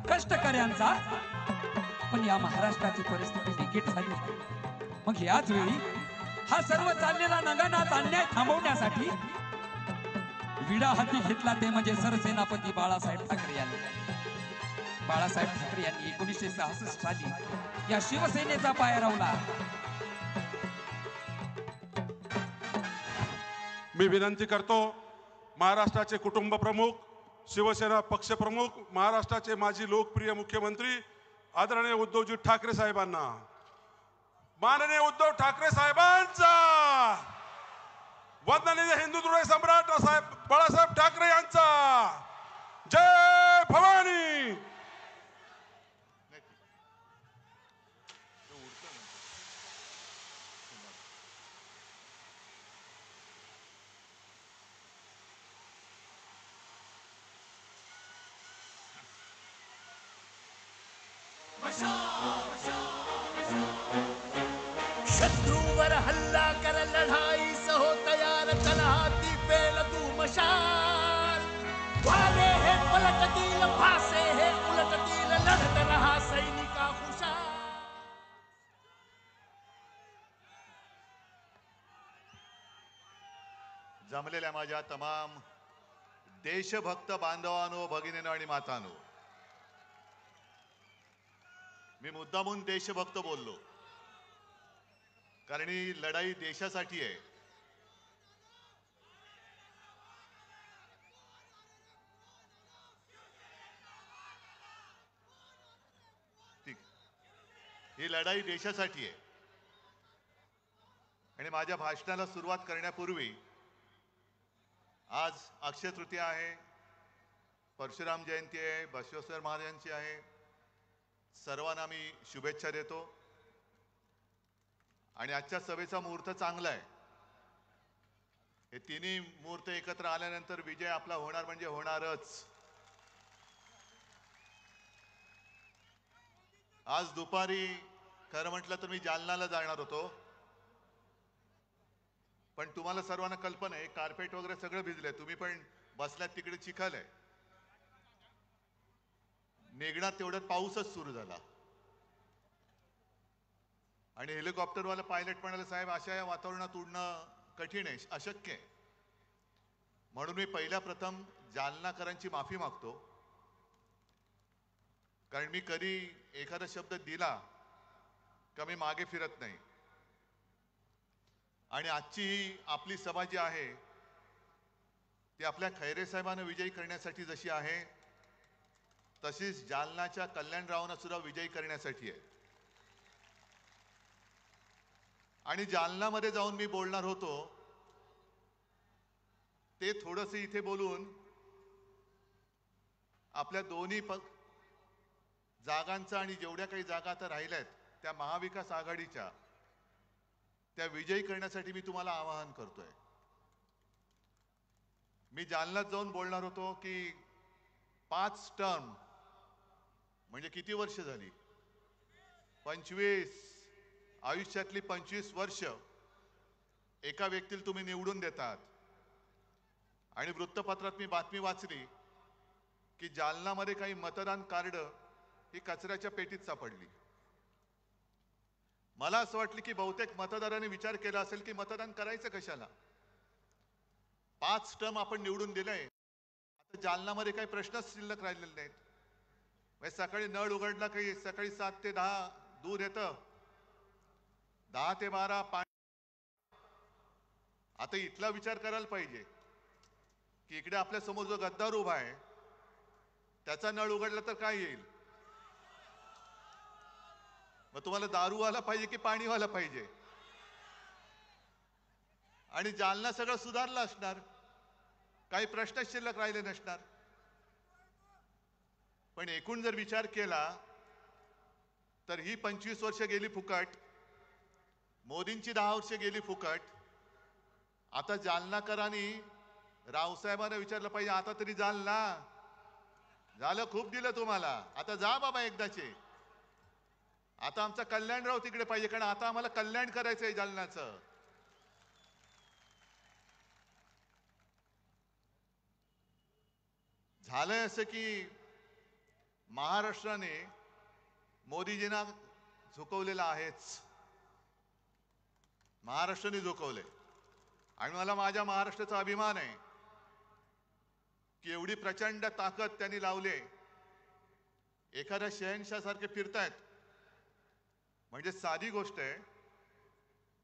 कष्टकऱ्यांचा. पण या महाराष्ट्राची परिस्थिती बिकट झाली. मग याच वेळी हा सर्व चाललेला नगनाथ अन्याय थांबवण्यासाठी विडा हाती घेतला ते म्हणजे सरसेनापती बाळासाहेब ठाकरे यांनी. बाळासाहेब ठाकरे यांनी 1966 साली या शिवसेनेचा पाया रोवला. मी विनंती करतो महाराष्ट्राचे कुटुंब प्रमुख, शिवसेना पक्ष प्रमुख, महाराष्ट्राचे माजी लोकप्रिय मुख्यमंत्री आदरणीय उद्धवजी ठाकरे साहेबांना, माननीय उद्धव ठाकरे साहेबांचा, वंदनीय हिंदू हृदय सम्राट साहेब बाळासाहेब ठाकरे यांचा जय भवानी. शत्रूवर हल्ला कर लढाई सहो तयार, तलहाती पेल तू मशाल. वारे हे पलटतील, भासे हे उलटतील, लढत रहा सैनिका हुशार. जमलेल्या माझ्या तमाम देशभक्त बांधवांनो, भगिनीनो आणि मातांनो, मी मुद्दामून देशभक्त बोललो, कारण ही लढाई देशासाठी आहे. ही लढाई देशासाठी आहे. आणि माझ्या भाषणाला सुरुवात करण्यापूर्वी आज अक्षय तृतीया आहे, परशुराम जयंती आहे, बसवेश्वर महाराजांची आहे. सर्वांना मी शुभेच्छा देतो. आणि आजच्या सभेचा मुहूर्त चांगला आहे. हे तिन्ही मुहूर्त एकत्र आल्यानंतर विजय आपला होणार म्हणजे होणारच. आज दुपारी खरं म्हटलं तर मी जालन्याला जाणार होतो, पण तुम्हाला सर्वांना कल्पना आहे कार्पेट वगैरे सगळं भिजलंय. तुम्ही पण बसल्यात तिकडे चिखल आहे. निघणार तेवढ्यात पाऊसच सुरू झाला आणि हेलिकॉप्टरवाला पायलट म्हणाले, साहेब अशा या वातावरणात उडणं कठीण आहे, अशक्य आहे. म्हणून मी पहिल्या प्रथम जालनाकरांची माफी मागतो, कारण मी कधी एखादा शब्द दिला का मी मागे फिरत नाही. आणि आजची ही आपली सभा जी आहे ती आपल्या खैरे साहेबांना विजयी करण्यासाठी जशी आहे तशीच जालनाच्या कल्याणरावांना सुद्धा विजयी करण्यासाठी आहे. आणि जालनामध्ये जाऊन मी बोलणार होतो ते थोडंसं इथे बोलून आपल्या दोन्ही जागांचा आणि जेवढ्या काही जागा आता राहिल्यात त्या महाविकास आघाडीच्या त्या विजयी करण्यासाठी मी तुम्हाला आवाहन करतोय. मी जालन्यात जाऊन बोलणार होतो की 5 टर्म म्हणजे किती वर्ष झाली, 25 आयुष्यातली 25 वर्ष एका व्यक्तीला तुम्ही निवडून देतात. आणि वृत्तपत्रात मी बातमी वाचली की जालन्यामध्ये काही मतदान कार्ड ही कचऱ्याच्या पेटीत सापडली. मला असं वाटलं की बहुतेक मतदारांनी विचार केला असेल की मतदान करायचं कशाला, 5 टर्म आपण निवडून दिलंय, आता जालन्यामध्ये काही प्रश्नच शिल्लक राहिलेले नाहीत. म्हणजे सकाळी नळ उघडला काही सकाळी 7 ते 10 दूध येतं, 10 ते 12 पाणी. आता इथला विचार करायला पाहिजे की इकडे आपल्या समोर जो गद्दार उभा आहे त्याचा नळ उघडला तर काय येईल. मग तुम्हाला दारूवाला पाहिजे की पाणीवाला पाहिजे. आणि जालना सगळं सुधारलं असणार, काही प्रश्न शिल्लक राहिले नसणार. पण एकूण जर विचार केला तर ही 25 वर्ष गेली फुकट, मोदींची 10 वर्ष गेली फुकट. आता जालनाकरांनी रावसाहेबांना विचारलं पाहिजे, आता तरी जालना झालं, खूप दिलं तुम्हाला, आता जा बाबा एकदाचे. आता आमचा कल्याणराव तिकडे पाहिजे, कारण आता आम्हाला कल्याण करायचं आहे जालन्याचं. झालंय असं की महाराष्ट्राने मोदीजींना झुकवलेलं आहेच, महाराष्ट्राने झुकवले. आणि मला माझ्या महाराष्ट्राचा अभिमान आहे की एवढी प्रचंड ताकद त्यांनी लावली. एखाद्या शहनशाह फिरतायत म्हणजे साधी गोष्ट आहे.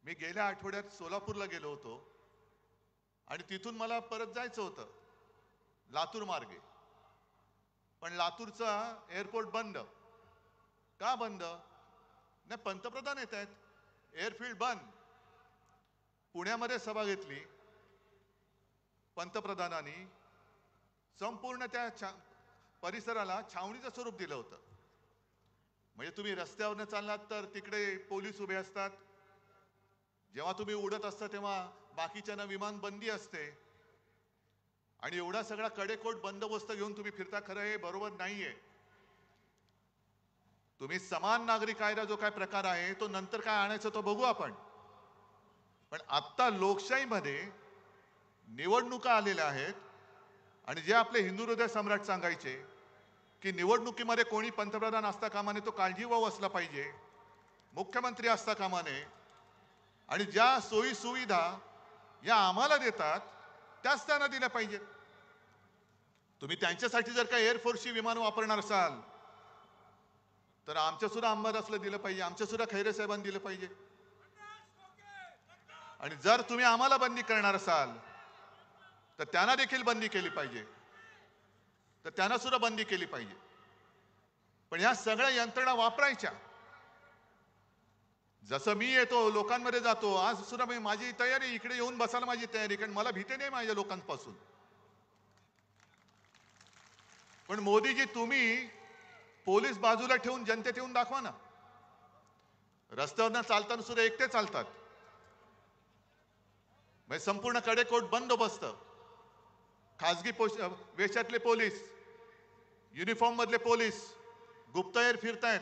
मी गेल्या आठवड्यात सोलापूरला गेलो होतो आणि तिथून मला परत जायचं होतं लातूर मार्गे, पण लातूरचा एअरपोर्ट बंद. का बंद? नाही, पंतप्रधान येत आहेत, एअरफील्ड बंद. पुण्यामध्ये सभा घेतली पंतप्रधानांनी, संपूर्ण त्या परिसराला छावणीचं स्वरूप दिलं होतं. म्हणजे तुम्ही रस्त्यावरनं चाललात तर तिकडे पोलीस उभे असतात, जेव्हा तुम्ही उडत असता तेव्हा बाकीच्यांना विमान बंदी असते. आणि एवढा सगळा कडेकोट बंदोबस्त घेऊन तुम्ही फिरता, खरं हे बरोबर नाहीये. तुम्ही समान नागरी कायदा जो काय प्रकार आहे तो नंतर काय आणायचं तो बघू आपण. पण आत्ता लोकशाहीमध्ये निवडणुका आलेल्या आहेत आणि जे आपले हिंदू हृदय सम्राट सांगायचे की निवडणुकीमध्ये कोणी पंतप्रधान असता कामा नये, तो काळजीवाहू असला पाहिजे, मुख्यमंत्री असता कामा नये. आणि ज्या सोयी सुविधा या आम्हाला देतात त्याच त्यांना दिल्या पाहिजेत. तुम्ही त्यांच्यासाठी जर का एअरफोर्सची विमान वापरणार असाल तर आमच्या सुद्धा अंबादासला दिलं पाहिजे, आमच्या सुद्धा खैरे साहेबांनी दिलं पाहिजे. आणि जर तुम्ही आम्हाला बंदी करणार असाल तर त्यांना देखील बंदी केली पाहिजे, तर त्यांना सुद्धा बंदी केली पाहिजे. पण ह्या सगळ्या यंत्रणा वापरायच्या. जसं मी येतो लोकांमध्ये जातो, आज सुद्धा मी माझी तयारी, इकडे येऊन बसायला माझी तयारी, कारण मला भीती नाही माझ्या लोकांपासून. पण मोदीजी तुम्ही पोलीस बाजूला ठेवून जनतेत येऊन दाखवा ना. रस्त्यावरनं चालताना सुद्धा एकटे चालतात. म्हणजे संपूर्ण कडेकोट बंदोबस्त, खासगी वेशातले पोलीस, युनिफॉर्म मधले पोलीस गुप्तहेर फिरतायत.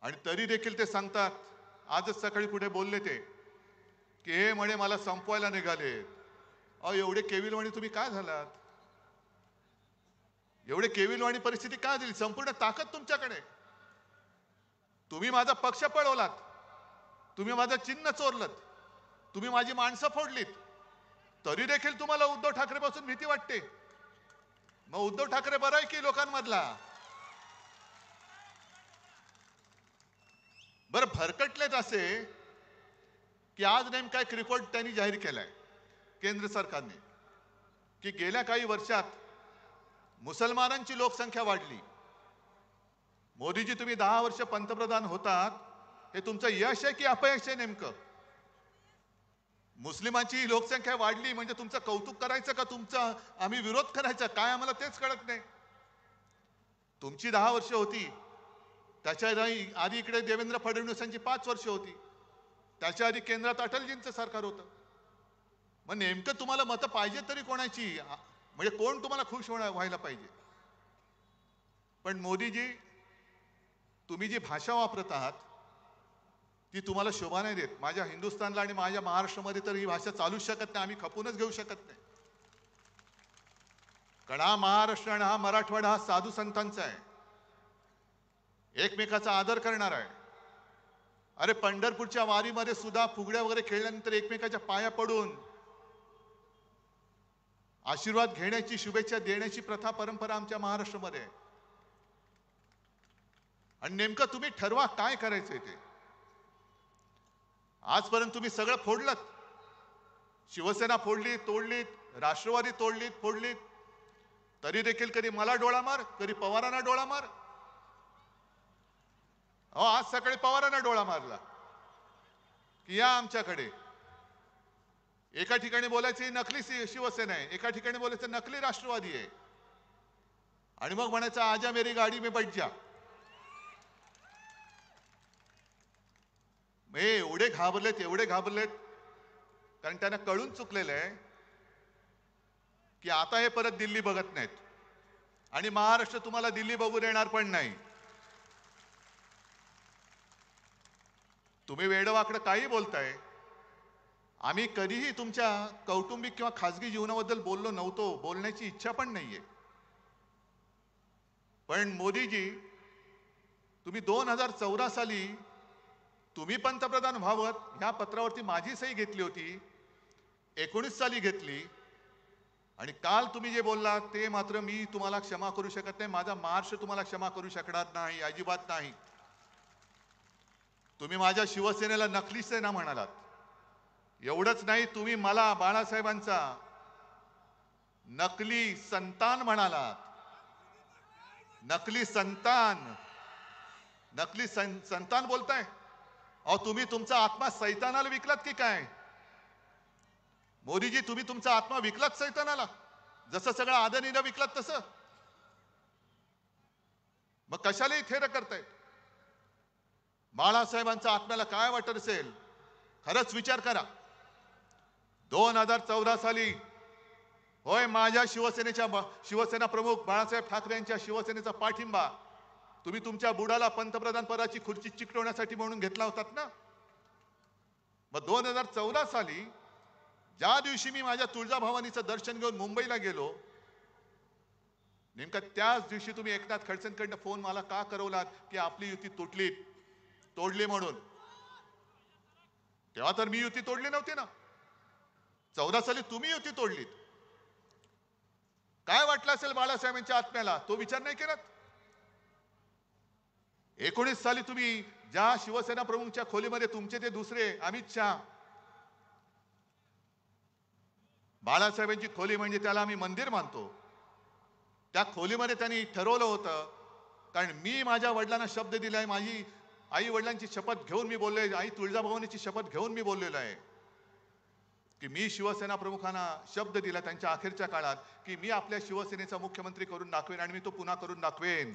आणि तरी देखील ते सांगतात, आजच सकाळी पुढे बोलले ते की हे म्हणे मला संपवायला निघाले. अहो एवढे केविलवाणी तुम्ही काय झालात? एवढे केविलवाणी परिस्थिती काय दिली? संपूर्ण ताकद तुमच्याकडे. तुम्ही माझा पक्ष पळवलात, तुम्ही माझं चिन्ह चोरलत, तुम्ही माझी माणसं फोडलीत, तरी देखील तुम्हाला उद्धव ठाकरे पासून भीती वाटते. मग उद्धव ठाकरे बरा आहे की लोकांमधला? बरं भरकटलेत असे की आज नेमका एक रिपोर्ट त्यांनी जाहीर केलाय केंद्र सरकारने की गेल्या काही वर्षात मुसलमानांची लोकसंख्या वाढली. मोदीजी तुम्ही 10 वर्ष पंतप्रधान होतात, हे तुमचं यश आहे की अपयश आहे नेमकं? मुस्लिमांची लोकसंख्या वाढली म्हणजे तुमचं कौतुक करायचं का तुमचं आम्ही विरोध करायचा? काय आम्हाला तेच कळत नाही. तुमची 10 वर्ष होती, त्याच्या आधी इकडे देवेंद्र फडणवीसांची 5 वर्ष होती, त्याच्या आधी केंद्रात अटलजींचं सरकार होतं. मग नेमकं तुम्हाला मतं पाहिजे तरी कोणाची? म्हणजे कोण तुम्हाला खुश व्हायला पाहिजे? पण मोदीजी तुम्ही जी भाषा वापरत आहात ती तुम्हाला शोभा नाही देत. माझ्या हिंदुस्थानला आणि माझ्या महाराष्ट्रामध्ये तर ही भाषा चालूच शकत नाही, आम्ही खपूनच घेऊ शकत नाही. कारण हा महाराष्ट्र आणि हा मराठवाडा हा साधू संतांचा आहे, एकमेकाचा आदर करणार आहे. अरे पंढरपूरच्या वारीमध्ये सुद्धा फुगड्या वगैरे खेळल्यानंतर एकमेकाच्या पाया पडून आशीर्वाद घेण्याची, शुभेच्छा देण्याची प्रथा परंपरा आमच्या महाराष्ट्रामध्ये आहे. आणि नेमकं तुम्ही ठरवा काय करायचंय ते. आजपर्यंत तुम्ही सगळं फोडलत. शिवसेना फोडली, तोडलीत, राष्ट्रवादी तोडलीत, फोडलीत, तरी देखील कधी मला डोळा मार, कधी पवारांना डोळा मार. अहो आज सकाळी पवारांना डोळा मारला की या आमच्याकडे. एका ठिकाणी बोलायची नकली शिवसेना आहे, एका ठिकाणी बोलायचं नकली राष्ट्रवादी आहे, आणि मग म्हणायचं आजा मेरी गाडी में बैठ जा. एवढे घाबरलेत, एवढे घाबरलेत, कारण त्यांना कळून चुकलेलं आहे की आता हे परत दिल्ली बघत नाहीत आणि महाराष्ट्र तुम्हाला दिल्ली बघू देणार पण नाही. तुम्ही वेडवाकडं काही बोलताय. आम्ही कधीही तुमच्या कौटुंबिक किंवा खासगी जीवनाबद्दल बोललो नव्हतो, बोलण्याची इच्छा पण नाहीये. पण मोदीजी तुम्ही 2014 साली तुम्ही पंतप्रधान व्हावं ह्या पत्रावरती माझी सही घेतली होती, 19 साली घेतली, आणि काल तुम्ही जे बोललात ते मात्र मी तुम्हाला क्षमा करू शकत नाही. माझा महाराष्ट्र तुम्हाला क्षमा करू शकणार नाही, अजिबात नाही. तुम्ही माझ्या शिवसेनेला नकली सेना म्हणालात. एवढंच नाही, तुम्ही मला बाळासाहेबांचा नकली संतान म्हणालात. नकली संतान, नकली संतान बोलताय. अहो तुम्ही तुमचा आत्मा सैतानाला विकलात की काय? मोदीजी तुम्ही तुमचा आत्मा विकलात सैतानाला, जसं सगळं आदरणीला विकलात तसं. मग कशालाही थेर करतायत? बाळासाहेबांच्या आत्म्याला काय वाटत असेल खरंच विचार करा. 2014 साली होय माझ्या शिवसेना प्रमुख बाळासाहेब ठाकरे यांच्या शिवसेनेचा पाठिंबा तुम्ही तुमच्या बुडाला पंतप्रधान पदाची खुर्ची चिकटवण्यासाठी म्हणून घेतला होतात ना. मग 2014 साली ज्या दिवशी मी माझ्या तुळजाभवानीचं दर्शन घेऊन मुंबईला गेलो, नेमका त्याच दिवशी तुम्ही एकनाथ खडसेंकडनं फोन मला का करवलात की आपली युती तोडली म्हणून. तेव्हा तर मी युती तोडली नव्हती ना. 14 साली तुम्ही युती तोडलीत. काय वाटलं असेल बाळासाहेबांच्या आत्म्याला, तो विचार नाही केला. 19 साली तुम्ही ज्या शिवसेना प्रमुखच्या खोलीमध्ये तुमचे ते दुसरे अमित शहा, बाळासाहेबांची खोली म्हणजे त्याला आम्ही मंदिर मानतो, त्या खोलीमध्ये त्यांनी ठरवलं होतं, कारण मी माझ्या वडिलांना शब्द दिलाय, माझी आई वडिलांची शपथ घेऊन मी बोललोय, आई तुळजाभवानीची शपथ घेऊन मी बोललेलो आहे की मी शिवसेना प्रमुखांना शब्द दिला त्यांच्या अखेरच्या काळात की मी आपल्या शिवसेनेचा मुख्यमंत्री करून दाखवेन आणि मी तो पुन्हा करून दाखवेन.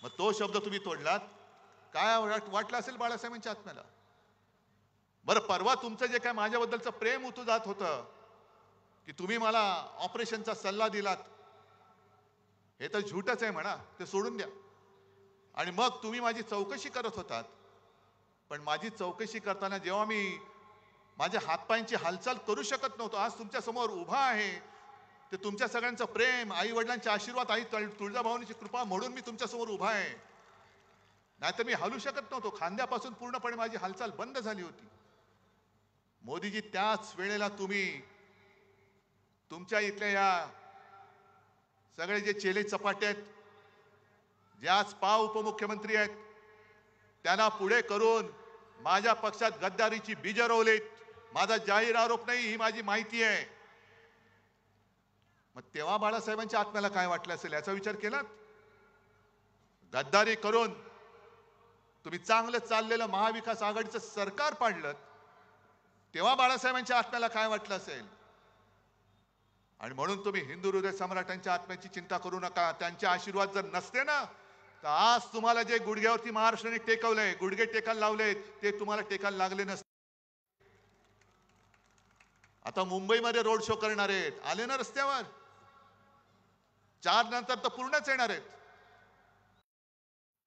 मग तो शब्द तुम्ही तोडलात. काय वाटलं असेल बाळासाहेबांच्या आत्म्याला? बरं, परवा तुमचं जे काय माझ्याबद्दलचं प्रेम उतू जात होतं की तुम्ही मला ऑपरेशनचा सल्ला दिलात, हे तर झूटच आहे म्हणा, ते सोडून द्या. आणि मग तुम्ही माझी चौकशी करत होतात, पण माझी चौकशी करताना जेव्हा मी माझ्या हातपायांची हालचाल करू शकत नव्हतो, आज तुमच्या समोर उभा आहे, ते तुमच्या सगळ्यांचं प्रेम, आई वडिलांचे आशीर्वाद, आई तुळजाभवानीची कृपा म्हणून मी तुमच्या समोर उभा आहे. नाहीतर मी हलू शकत नव्हतो. खांद्यापासून पूर्णपणे माझी हालचाल बंद झाली होती. मोदीजी, त्याच वेळेला तुम्ही तुमच्या इथल्या या सगळे जे चेले चपाटे आहेत, जे आज उपमुख्यमंत्री आहेत, त्यांना पुढे करून माझ्या पक्षात गद्दारीची बीज रोवलीत. माझा जाहीर आरोप नाही, ही माझी माहिती आहे. मग तेव्हा बाळासाहेबांच्या आत्म्याला काय वाटलं असेल याचा विचार केलात? गद्दारी करून तुम्ही चांगलं चाललेलं महाविकास आघाडीचं सरकार पाडलं, तेव्हा बाळासाहेबांच्या आत्म्याला काय वाटलं असेल? आणि म्हणून तुम्ही हिंदू हृदय सम्राटांच्या आत्म्याची चिंता करू नका. त्यांचे आशीर्वाद जर नसते ना, तर आज तुम्हाला जे गुडघ्यावरती महाराष्ट्राने टेकवलंय, गुडघे टेकायला लावले, ते तुम्हाला टेकायला लागले नसते. आता मुंबईमध्ये रोड शो करणार आहेत, आले ना रस्त्यावर, 4 नंतर तर पूर्णच येणार आहेत.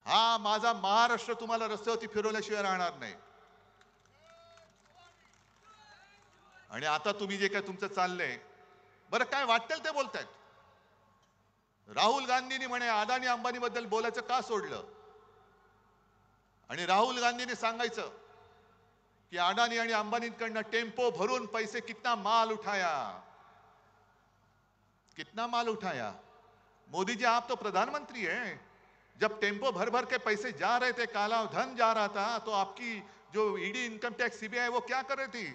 हा माझा महाराष्ट्र तुम्हाला रस्त्यावरती फिरवल्याशिवाय राहणार नाही. आणि आता तुम्ही जे काय तुमचं चाललंय, बरं काय वाटेल ते बोलतायत. राहुल गांधींनी म्हणे अदानी अंबानी बद्दल बोलायचं का सोडलं? आणि राहुल गांधींनी सांगायचं कि अडानी आणि अंबानींकडनं टेम्पो भरून पैसे कितना माल उठाया, कितना माल उठाया. मोदी जी, आप तो प्रधानमंत्री हैं. जब टेम्पो भर भर के पैसे जा रहे थे, काला धन जा रहा था, तो आपकी जो ईडी, इनकम टैक्स, सीबीआई वो क्या कर रही थी?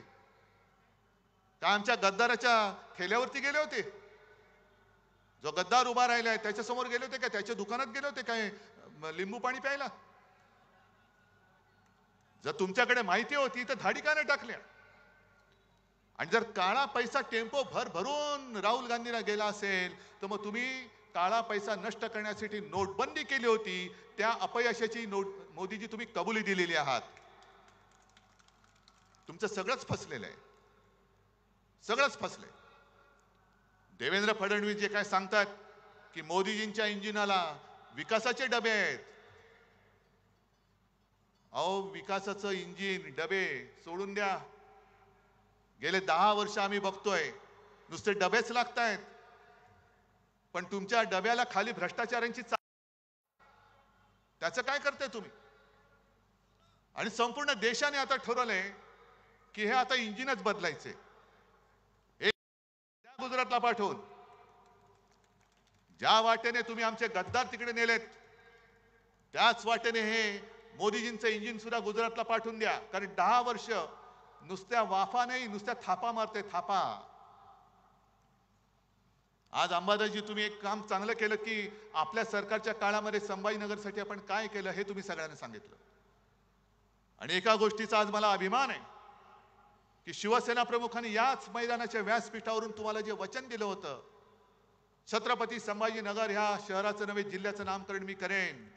का आमच्या गद्दाराच्या ठेल्यावरती गेले होते? जो गद्दार उभा राहिलाय त्याच्यासमोर गेले होते का? त्याच्या दुकानात गेले होते काय लिंबू पाणी प्यायला? जर तुमच्याकडे माहिती होती तर धाडी का नाही टाकल्या? आणि जर काळा पैसा टेम्पो भरून राहुल गांधीला गेला असेल, तर मग तुम्ही काळा पैसा नष्ट करण्यासाठी नोटबंदी केली होती, त्या अपयशाची मोदीजी तुम्ही कबुली दिलेली आहात. तुमचं सगळंच फसलेलं आहे, सगळंच फसलंय. देवेंद्र फडणवीस जे काय सांगतात की मोदीजींच्या इंजिनाला विकासाचे डबे आहेत. अहो, विकासाचं इंजिन, डबे सोडून द्या. गेले 10 वर्ष आम्ही बघतोय नुसते डबेच लागतायत, पण तुमच्या डब्याला खाली भ्रष्टाचारांची त्याचं काय करताय तुम्ही? आणि संपूर्ण देशाने आता ठरवलंय की हे आता इंजिनच बदलायचे. गुजरातला पाठवून ज्या वाटेने तुम्ही आमचे गद्दार तिकडे नेलेत, त्याच वाटेने हे मोदीजींचं इंजिन सुद्धा गुजरातला पाठवून द्या. कारण 10 वर्ष नुसत्या वाफा नाही, नुसत्या थापा मारते, थापा. आज अंबादासजी, तुम्ही एक काम चांगलं केलं की आपल्या सरकारच्या काळामध्ये संभाजीनगरसाठी आपण काय केलं हे तुम्ही सगळ्यांना सांगितलं. आणि एका गोष्टीचा आज मला अभिमान आहे की शिवसेना प्रमुखांनी याच मैदानाच्या व्यासपीठावरून तुम्हाला जे वचन दिलं होतं, छत्रपती संभाजीनगर ह्या शहराचं नव्हे जिल्ह्याचं नामकरण मी करेन.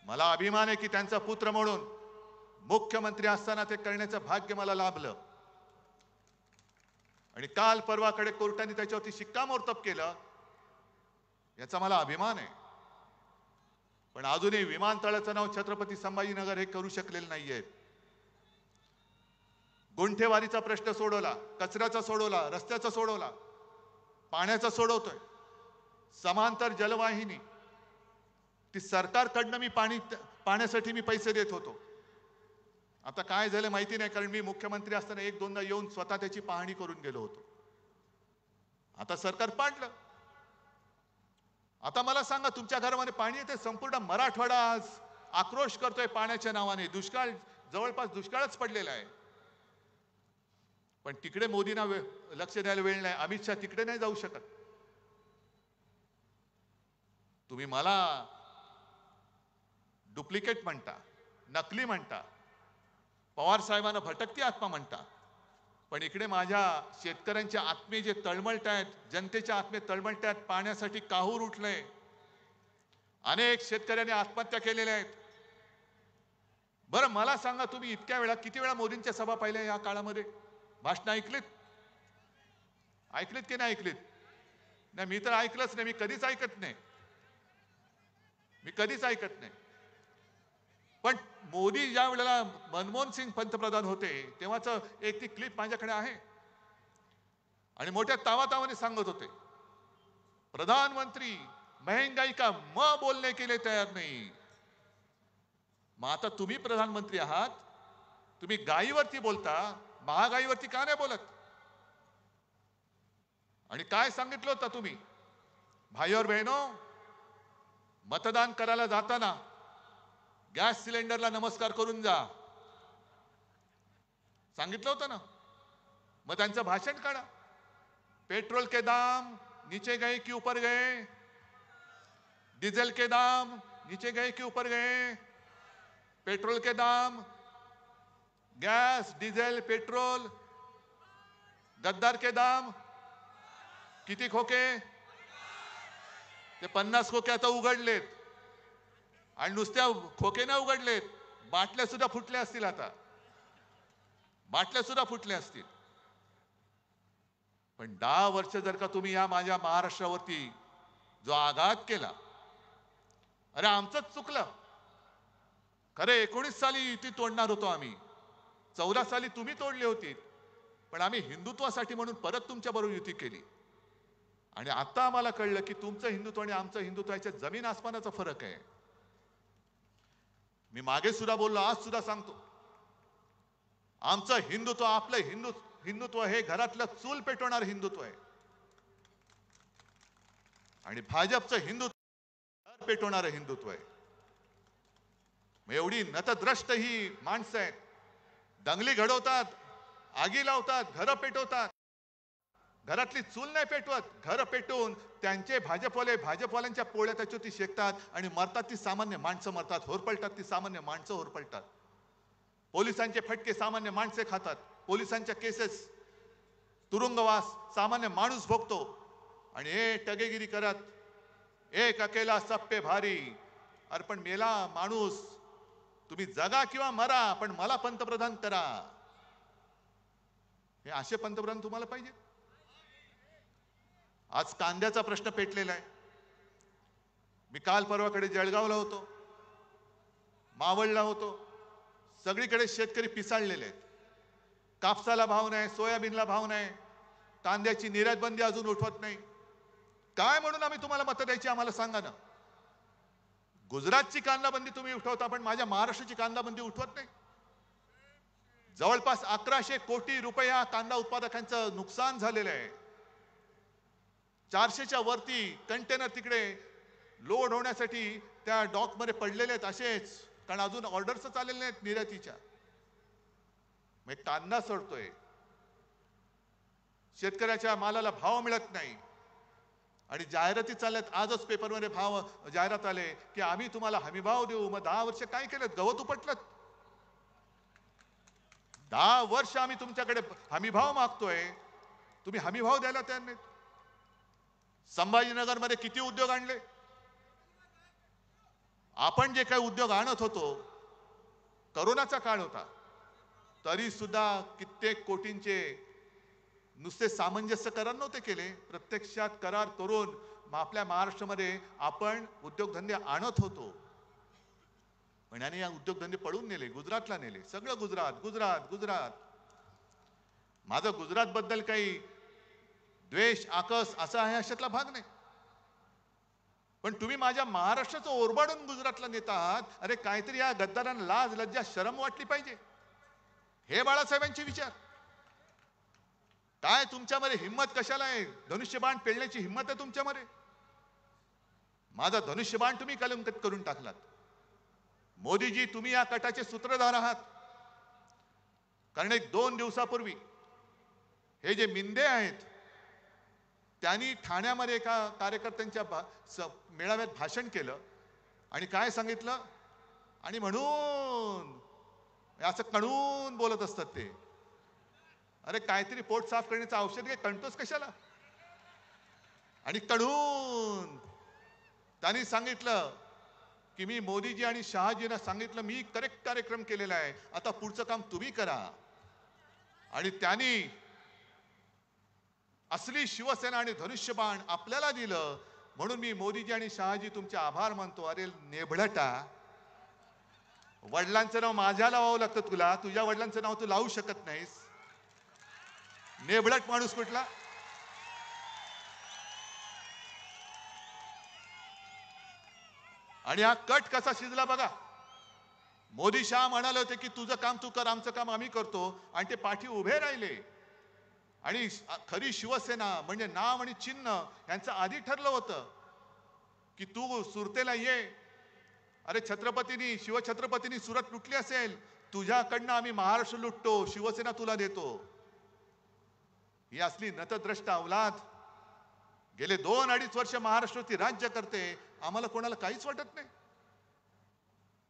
मला अभिमान आहे की त्यांचा पुत्र म्हणून मुख्यमंत्री असताना ते करण्याचं भाग्य मला लाभलं. आणि काल परवाकडे कोर्टाने त्याच्यावरती शिक्कामोर्तब केलं, याचा मला अभिमान आहे. पण अजूनही विमानतळाचं नाव छत्रपती संभाजीनगर हे करू शकलेलं नाहीये. गुंठेवारीचा प्रश्न सोडवला, कचऱ्याचा सोडवला, रस्त्याचा सोडवला, पाण्याचा सोडवतोय. समांतर जलवाहिनी ती सरकारकडनं मी पाण्यासाठी मी पैसे देत होतो. आता काय झालं माहिती नाही, कारण मी मुख्यमंत्री असताना एक दोनदा येऊन स्वतः त्याची पाहणी करून गेलो होतो. आता सरकार पाडलं. आता मला सांगा, तुमच्या घरामध्ये पाणी येते, संपूर्ण मराठवाडा आज आक्रोश करतोय पाण्याच्या नावाने. दुष्काळ, जवळपास दुष्काळच पडलेला आहे. पण तिकडे मोदींना लक्ष द्यायला वेळ नाही. अमित शहा तिकडे नाही जाऊ शकत. तुम्ही मला डुप्लिकेट म्हणता, नकली म्हणता, पवार साहेबांना भटकती आत्मा म्हणता, पण इकडे माझ्या शेतकऱ्यांच्या आत्मे जे तळमळत आहेत, जनतेच्या आत्मे तळमळत आहेत, पाण्यासाठी काहूर उठलंय. अनेक शेतकऱ्यांनी आत्महत्या केलेल्या आहेत. बरं मला सांगा, तुम्ही इतक्या वेळा किती वेळा मोदींच्या सभा पाहिल्या या काळामध्ये? भाषण ऐकलीत? ऐकलीत की नाही ऐकलीत? नाही, मी तर ऐकलंच नाही. मी कधीच ऐकत नाही. मी कधीच ऐकत नाही. पण मोदी ज्या वेळेला मनमोहन सिंग पंतप्रधान होते तेव्हाच एक ती क्लिप माझ्याकडे आहे, आणि मोठ्या तावातावाने सांगत होते, प्रधानमंत्री महंगाई का म बोलने के लिए तयार नहीं. मग आता तुम्ही प्रधानमंत्री आहात, तुम्ही गायीवरती बोलता, महागाईवरती का नाही बोलत? आणि काय सांगितलं होतं तुम्ही? भाई और बहनों, मतदान करायला जाताना गॅस सिलेंडरला नमस्कार करून जा, सांगितलं होतं ना. मग त्यांचं भाषण काढा. पेट्रोल के दाम नीचे गए कि ऊपर गए? डीजल के दाम नीचे गए कि ऊपर गए? पेट्रोल के दाम, गैस, डीजल, पेट्रोल, गद्दार के दाम किती खोके? ते 50 खोके आता उघडलेत. आणि नुसत्या खोके ना उघडलेत, बाटल्या सुद्धा फुटल्या असतील. आता बाटल्या सुद्धा फुटल्या असतील. पण 10 वर्ष जर का तुम्ही या माझ्या महाराष्ट्रावरती जो आघात केला, अरे आमचंच चुकलं. खरे 19 साली युती तोडणार होतो आम्ही, 14 साली तुम्ही तोडली होती, पण आम्ही हिंदुत्वासाठी म्हणून परत तुमच्या बरोबर युती केली. आणि आता आम्हाला कळलं की तुमचं हिंदुत्व आणि आमचं हिंदुत्व याच्यात जमीन आसमानाचा फरक आहे. मी मागे सुद्धा बोललो, आज सुद्धा सांगतो, आमचं हिंदुत्व, आपलं हिंदुत्व हे घरातलं चूल पेटवणारं हिंदुत्व आहे, आणि भाजपचं हिंदुत्व घर पेटवणारं हिंदुत्व आहे. मग एवढी नतद्रष्ट ही माणसं आहेत, दंगली घडवतात, आगी लावतात, घरं पेटवतात. घरातली चूल नाही पेटवत, घर पेटवून त्यांचे भाजपवाल्यांच्या पोळ्या त्याच्यावरती शेकतात, आणि मरतात ती सामान्य माणसं मरतात, होरपळतात ती सामान्य माणसं होरपळतात. पोलिसांचे फटके सामान्य माणसे खातात, पोलिसांच्या केसेस, तुरुंगवास सामान्य माणूस भोगतो. आणि हे टगेगिरी करत एक अकेला सब पे भारी. अरे पण मेला माणूस, तुम्ही जगा किंवा मरा, पण मला पंतप्रधान करा. हे असे पंतप्रधान तुम्हाला पाहिजे? आज कांद्याचा प्रश्न पेटलेला आहे. मी काल परवाकडे जळगावला होतो, मावळला होतो. सगळीकडे शेतकरी पिसाळलेले आहेत. कापसाला भाव नाही, सोयाबीनला भाव नाही, कांद्याची निर्यात बंदी अजून उठवत नाही. काय म्हणून आम्ही तुम्हाला मतं द्यायची आम्हाला सांगा ना. गुजरातची कांदा बंदी तुम्ही उठवता, पण माझ्या महाराष्ट्राची कांदा बंदी उठवत नाही. जवळपास 1100 कोटी रुपये कांदा उत्पादकांचं नुकसान झालेलं आहे. 400च्या वरती कंटेनर तिकडे लोड होण्यासाठी त्या डॉकमध्ये पडलेले आहेत असेच, कारण अजून ऑर्डर्स चाललेले नाहीत निर्यातीच्या. मग कांदा सडतोय, शेतकऱ्याच्या मालाला भाव मिळत नाही, आणि जाहिराती चालल्यात. आजच पेपरमध्ये जाहिरात आले की आम्ही तुम्हाला हमीभाव देऊ. मग 10 वर्ष काय केलं? गवत उपटलं. 10 वर्ष आम्ही तुमच्याकडे हमीभाव मागतोय, तुम्ही हमीभाव द्यायला तयार नाहीत. संभाजीनगरमध्ये किती उद्योग आणले? आपण जे काही उद्योग आणत होतो, करोनाचा काळ होता, तरी सुद्धा कित्येक कोटींचे नुसते सामंजस्य करार नव्हते केले, प्रत्यक्षात करार करून आपल्या महाराष्ट्रामध्ये आपण उद्योगधंदे आणत होतो. पण याने या उद्योगधंदे पळून नेले, गुजरातला नेले. सगळं गुजरात गुजरात गुजरात. माझं गुजरात बद्दल काही द्वेष आकस असा आहे अशातला भाग नाही, पण तुम्ही माझ्या महाराष्ट्राचं ओरबाडून गुजरातला नेता आहात. अरे काहीतरी या गद्दारांना लाज लज्जा शरम वाटली पाहिजे. हे बाळासाहेबांचे विचार. काय तुमच्यामध्ये हिंमत कशाला आहे? धनुष्यबाण पेलण्याची हिंमत आहे तुमच्यामध्ये? माझा धनुष्यबाण तुम्ही कलंकित करून टाकलात. मोदीजी, तुम्ही या कटाचे सूत्रधार आहात. कारण 1-2 दिवसापूर्वी हे जे मिंदे आहेत त्यांनी ठाण्यामध्ये एका कार्यकर्त्यांच्या मेळाव्यात भाषण केलं आणि काय सांगितलं, आणि म्हणून असं कणून बोलत असतात ते. अरे काहीतरी पोट साफ करण्याचं औषध घे, कणतोस कशाला? आणि कणून त्यांनी सांगितलं की मी मोदीजी आणि शहाजींना सांगितलं मी करेक्ट कार्यक्रम केलेला आहे, आता पुढचं काम तुम्ही करा. आणि त्यांनी असली शिवसेना आणि धनुष्यबाण आपल्याला दिलं, म्हणून मी मोदीजी आणि शहाजी तुमचे आभार मानतो. अरे नेभडटा, वडिलांचं नाव माझ्या लावावं लागतं तुला, तुझ्या वडिलांचं नाव तू लावू शकत नाहीस. नेभडट माणूस कुठला? आणि हा कट कसा शिजला बघा. मोदी शहा म्हणाले होते की तुझं काम तू कर, आमचं काम आम्ही करतो, आणि ते पाठी उभे राहिले. आणि खरी शिवसेना म्हणजे नाव आणि चिन्ह यांचं आधी ठरलं होतं की तू सुरतेला ये. अरे छत्रपतींनी, शिवछत्रपतींनी सुरत लुटली असेल, तुझ्याकडनं आम्ही महाराष्ट्र लुटतो, शिवसेना तुला देतो. ही असली नतद्रष्ट अवलाद गेले 2-2.5 वर्ष महाराष्ट्रावरती राज्य करते, आम्हाला कोणाला काहीच वाटत नाही.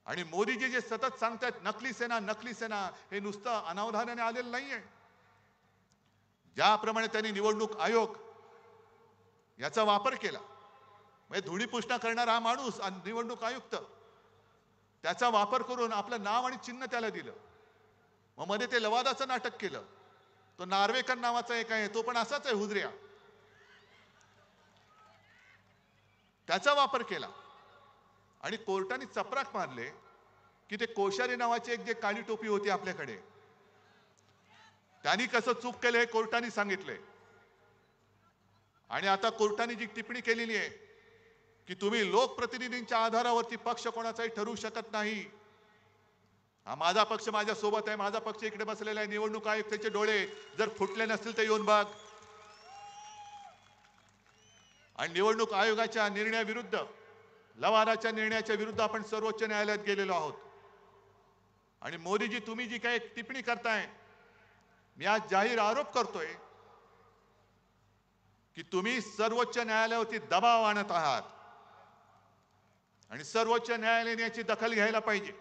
आणि मोदीजी जे सतत सांगतात नकली सेना नकली सेना, हे नुसतं अनावधानाने आलेलं नाहीये. ज्याप्रमाणे त्यांनी निवडणूक आयोग याचा वापर केला, म्हणजे धुळीपुष्टा करणारा हा माणूस निवडणूक आयुक्त, त्याचा वापर करून आपलं नाव आणि चिन्ह त्याला दिलं. मग मध्ये ते लवादाचं नाटक केलं. तो नार्वेकर नावाचा एक आहे, तो पण असाच आहे हुजऱ्या, त्याचा वापर केला. आणि कोर्टाने चपराक मारले की ते कोश्यारी नावाचे एक जे काळी टोपी होती आपल्याकडे, त्यांनी कसं चूक केलं हे कोर्टाने सांगितले. आणि आता कोर्टाने जी टिप्पणी केलेली आहे की तुम्ही लोकप्रतिनिधींच्या आधारावरती पक्ष कोणाचाही ठरवू शकत नाही. हा माझा पक्ष माझ्या सोबत आहे, माझा पक्ष इकडे बसलेला आहे. निवडणूक आयुक्ताचे डोळे जर फुटले नसतील तर येऊन बघ. आणि निवडणूक आयोगाच्या निर्णयाविरुद्ध, लवादाच्या निर्णयाच्या विरुद्ध आपण सर्वोच्च न्यायालयात गेलेलो आहोत. आणि मोदीजी, तुम्ही जी काही टिप्पणी करताय, मी आज जाहीर आरोप करतोय की तुम्ही सर्वोच्च न्यायालयावरती दबाव आणत आहात. आणि सर्वोच्च न्यायालयाने याची दखल घ्यायला पाहिजे.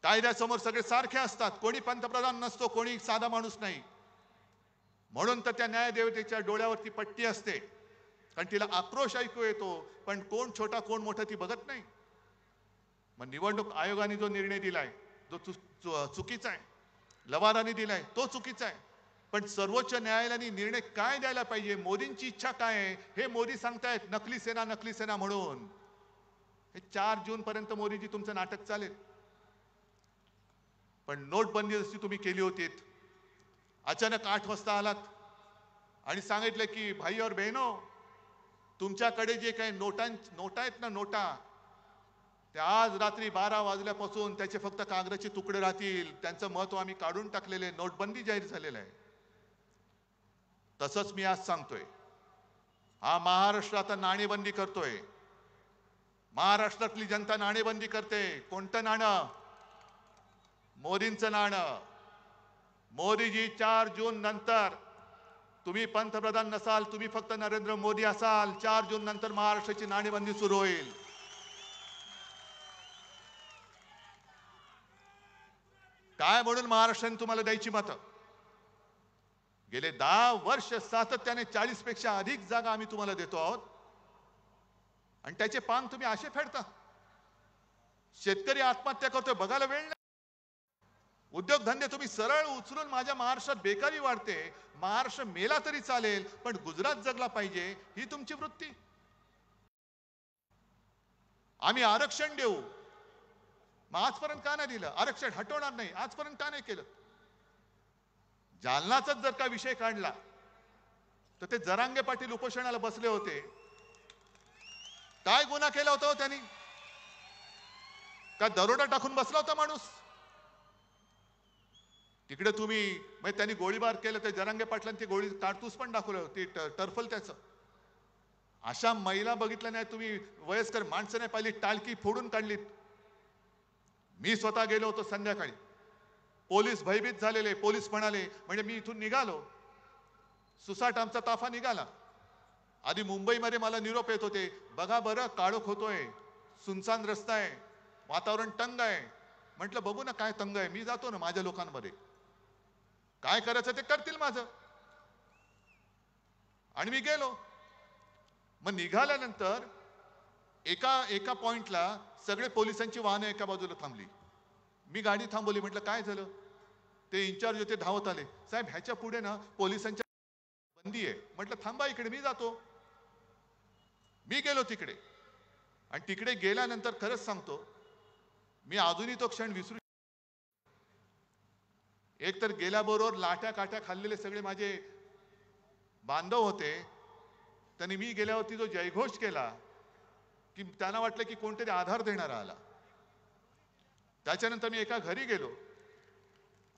कायद्यासमोर सगळे सारखे असतात, कोणी पंतप्रधान नसतो, कोणी साधा माणूस नाही. म्हणून तर त्या न्यायदेवतेच्या डोळ्यावरती पट्टी असते, कारण तिला आक्रोश ऐकू येतो, पण कोण छोटा कोण मोठा ती बघत नाही. मग निवडणूक आयोगाने जो निर्णय दिलाय जो चुकीचा आहे, लवादाने दिलाय तो चुकीचा आहे. पण सर्वोच्च न्यायालयाने निर्णय काय द्यायला पाहिजे, मोदींची इच्छा काय आहे हे मोदी सांगतायत, नकली सेना म्हणून. हे 4 जून पर्यंत मोदीजी तुमचं नाटक चालेल. पण नोटबंदी जशी तुम्ही केली होती, अचानक 8 वाजता आलात आणि सांगितलं की भाई और बहनो, तुमच्याकडे जे काही नोटा आहेत ना, नोटा, त्या आज रात्री 12 वाजल्यापासून त्याचे फक्त कागदाचे तुकडे राहतील. त्यांचं महत्व आम्ही काढून टाकलेले, नोटबंदी जाहीर झालेलं आहे. तसंच मी आज सांगतोय, हा महाराष्ट्र आता नाणेबंदी करतोय. महाराष्ट्रातली जनता नाणेबंदी करते. कोणतं नाणं? मोदींचं नाणं. मोदीजी, 4 जून नंतर तुम्ही पंतप्रधान नसाल, तुम्ही फक्त नरेंद्र मोदी असाल, 4 जून नंतर महाराष्ट्राची नाणेबंदी सुरू होईल. काय म्हणून महाराष्ट्राने तुम्हाला द्यायची मतं? गेले 10 वर्ष सातत्याने 40 पेक्षा अधिक जागा आम्ही तुम्हाला देतो आहोत, आणि त्याचे पान तुम्ही असे फेडता. शेतकरी आत्महत्या करतोय, बघायला वेळ नाही. उद्योगधंदे तुम्ही सरळ उचलून, माझ्या महाराष्ट्रात बेकारी वाढते, महाराष्ट्र मेला तरी चालेल पण गुजरात जगला पाहिजे, ही तुमची वृत्ती. आम्ही आरक्षण देऊ, मग आजपर्यंत का नाही दिलं? आरक्षण हटवणार नाही, आजपर्यंत का नाही केलं? जालनाचाच जर का विषय काढला तर ते जरांगे पाटील उपोषणाला बसले होते. काय गुन्हा केला होता त्यांनी? का दरोडा टाकून बसला होता माणूस? तिकडे तुम्ही म्हणजे त्यांनी गोळीबार केलं, ते जरांगे पाटलांनी ते गोळी कारतूस पण दाखवलं, ती टर्फल त्याचं. अशा महिला बघितल्या नाही तुम्ही, वयस्कर माणसं नाही पाहिली, टाळकी फोडून काढलीत. मी स्वतः गेलो होतो संध्याकाळी, पोलीस भयभीत झालेले. पोलीस म्हणाले, म्हणजे मी इथून निघालो, सुसाट आमचा ताफा निघाला. आधी मुंबईमध्ये मला निरोप येत होते, बघा बरं काळोख होतोय, सुनसान रस्ता आहे, वातावरण तंग आहे. म्हटलं बघू ना काय तंग आहे, मी जातो ना माझ्या लोकांमध्ये, काय करायचं ते करतील माझं. आणि मी गेलो. मग निघाल्यानंतर एका पॉइंटला सगळे पोलिसांची वाहनं एका बाजूला थांबली. मी गाडी थांबवली, म्हटलं काय झालं. ते इन्चार्ज होते, धावत आले, साहेब ह्याच्या पुढे ना पोलिसांच्या बंदी आहे. म्हटलं थांबा इकडे, मी जातो. मी गेलो तिकडे, आणि तिकडे गेल्यानंतर खरंच सांगतो, मी अजूनही तो क्षण विसरू. एक तर गेल्याबरोबर लाट्या काट्या खाल्लेले सगळे माझे बांधव होते. त्यांनी मी गेल्यावरती जो जयघोष केला की त्यांना वाटलं की कोणतरी आधार देणारा आला. त्याच्यानंतर मी एका घरी गेलो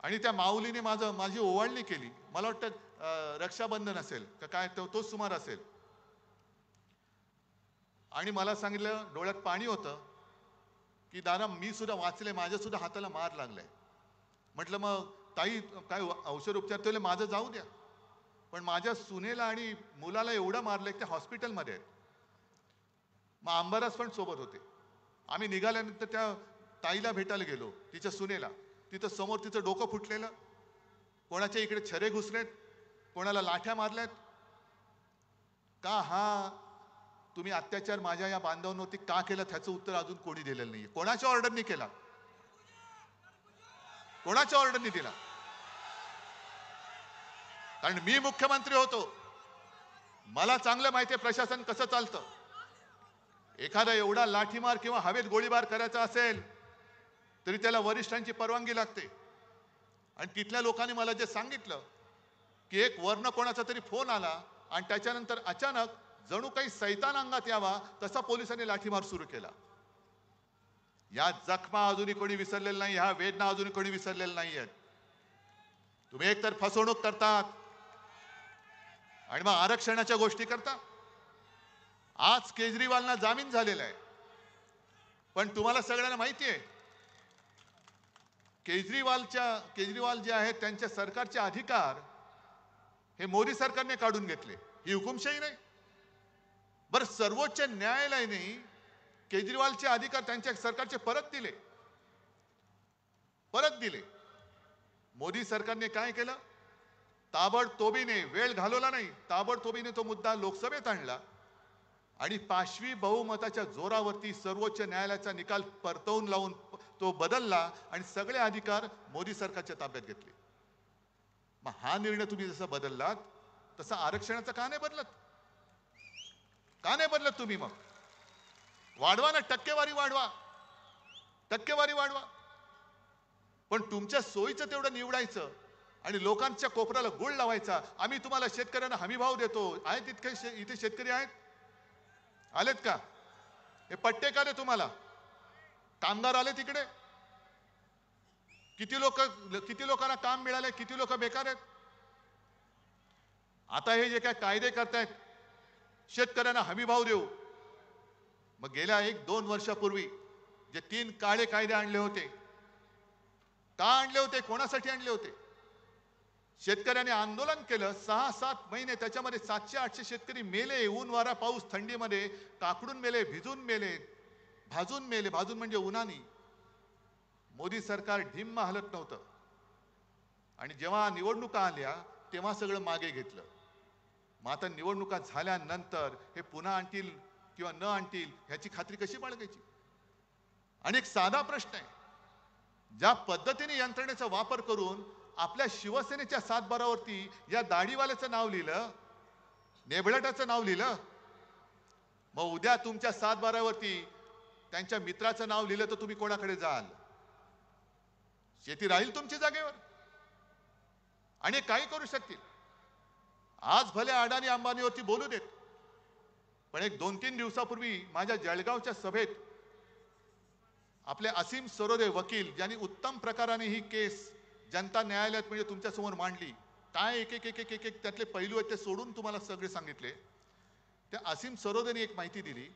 आणि त्या माऊलीने माझी ओवाळणी केली. मला वाटतं रक्षाबंधन असेल का काय, तोच सुमार असेल. आणि मला सांगितलं, डोळ्यात पाणी होतं, की दादा मी सुद्धा वाचले, माझ्या सुद्धा हाताला मार लागलाय. म्हटलं मग ताई काय औषध उपचार, ते माझं जाऊ द्या, पण माझ्या सुनेला आणि मुलाला एवढं मारलंय ते हॉस्पिटलमध्ये आहेत. मग अंबादास पण सोबत होते. आम्ही निघाल्यानंतर त्या ताईला भेटायला गेलो, तिच्या सुनेला. तिथं समोर तिचं डोकं फुटलेलं, कोणाच्या इकडे छरे घुसलेत, कोणाला लाठ्या मारल्यात. का हा तुम्ही अत्याचार माझ्या या बांधवांवरती का केला, त्याचं उत्तर अजून कोणी दिलेलं नाहीये. कोणाच्या ऑर्डरनी केला, कोणाच्या ऑर्डरनी दिला. कारण मी मुख्यमंत्री होतो, मला चांगलं माहिती आहे प्रशासन कसं चालतं. एखादा एवढा लाठीमार किंवा हवेत गोळीबार करायचा असेल तरी त्याला वरिष्ठांची परवानगी लागते. आणि तिथल्या लोकांनी मला जे सांगितलं की एक वर्ण कोणाचा तरी फोन आला आणि त्याच्यानंतर अचानक जणू काही सैतान अंगात यावा तसा पोलिसांनी लाठीमार सुरू केला. या जखमा अजूनही कोणी विसरलेलं नाही, ह्या वेदना अजूनही कोणी विसरलेल्या नाही आहेत. तुम्ही एकतर फसवणूक करतात आणि मग आरक्षणाच्या गोष्टी करता. आज केजरीवालना जामीन झालेला आहे, पण तुम्हाला सगळ्यांना माहिती आहे केजरीवाल जे आहेत त्यांच्या सरकारचे अधिकार हे मोदी सरकारने काढून घेतले. ही हुकुमशाही नाही. बरं, सर्वोच्च न्यायालयाने केजरीवालचे अधिकार त्यांच्या सरकारचे परत दिले. मोदी सरकारने काय केलं, ताबडतोबीने, वेळ घालवला नाही, ताबडतोबीने तो मुद्दा लोकसभेत आणला आणि पाशवी बहुमताच्या जोरावरती सर्वोच्च न्यायालयाचा निकाल परतवून लावून तो बदलला आणि सगळे अधिकार मोदी सरकारच्या ताब्यात घेतले. मग हा निर्णय तुम्ही जसा बदललात तसा आरक्षणाचा का नाही बदलत? का नाही बदलत तुम्ही? मग वाढवा ना, टक्केवारी वाढवा. पण तुमच्या सोयीचं तेवढं निवडायचं आणि लोकांच्या कोपऱ्याला गुळ लावायचा. आम्ही तुम्हाला शेतकऱ्यांना हमी भाव देतो. आहेत इतके इथे शेतकरी आहेत, आलेत का? हे पट्टे का रे तुम्हाला? कामगार आले तिकडे, किती लोकांना काम मिळाले, किती लोक बेकार आहेत. आता हे जे काय कायदे करतायत, शेतकऱ्यांना हमी भाव देऊ. मग गेल्या 1-2 वर्षापूर्वी जे 3 काळे कायदे आणले होते, का आणले होते, कोणासाठी आणले होते? शेतकऱ्यांनी आंदोलन केलं 6-7 महिने. त्याच्यामध्ये 700-800 शेतकरी मेले. ऊन वारा पाऊस थंडीमध्ये काकडून मेले, भिजून मेले, भाजून म्हणजे उन्हानी. मोदी सरकार ढिम्म हलत नव्हतं. आणि जेव्हा निवडणुका आल्या तेव्हा सगळं मागे घेतलं. मग आता निवडणुका झाल्यानंतर हे पुन्हा आणतील किंवा न आणतील ह्याची खात्री कशी बाळगायची? आणि एक साधा प्रश्न आहे, ज्या पद्धतीने यंत्रणेचा वापर करून आपल्या शिवसेनेच्या सातबारावरती या दाढीवाल्याचं नाव लिहिलं, नेबळटाचं नाव लिहिलं, मग उद्या तुमच्या सातबारावरती त्यांच्या मित्राचं नाव लिहिलं तर तुम्ही कोणाकडे जाल? शेती राहील तुमच्या जागेवर आणि काही करू शकतील. आज भले अडाणी अंबानीवरती बोलू देत, पण एक 2-3 दिवसापूर्वी माझ्या जळगावच्या सभेत आपले असीम सरोदे वकील, ज्यांनी उत्तम प्रकाराने ही केस जनता न्यायालयात म्हणजे तुमच्यासमोर मांडली, काय एक एक एक एक एक एक त्यातले पैलू आहेत ते सोडून तुम्हाला सगळे सांगितले. त्या असीम सरोदेने एक माहिती दिली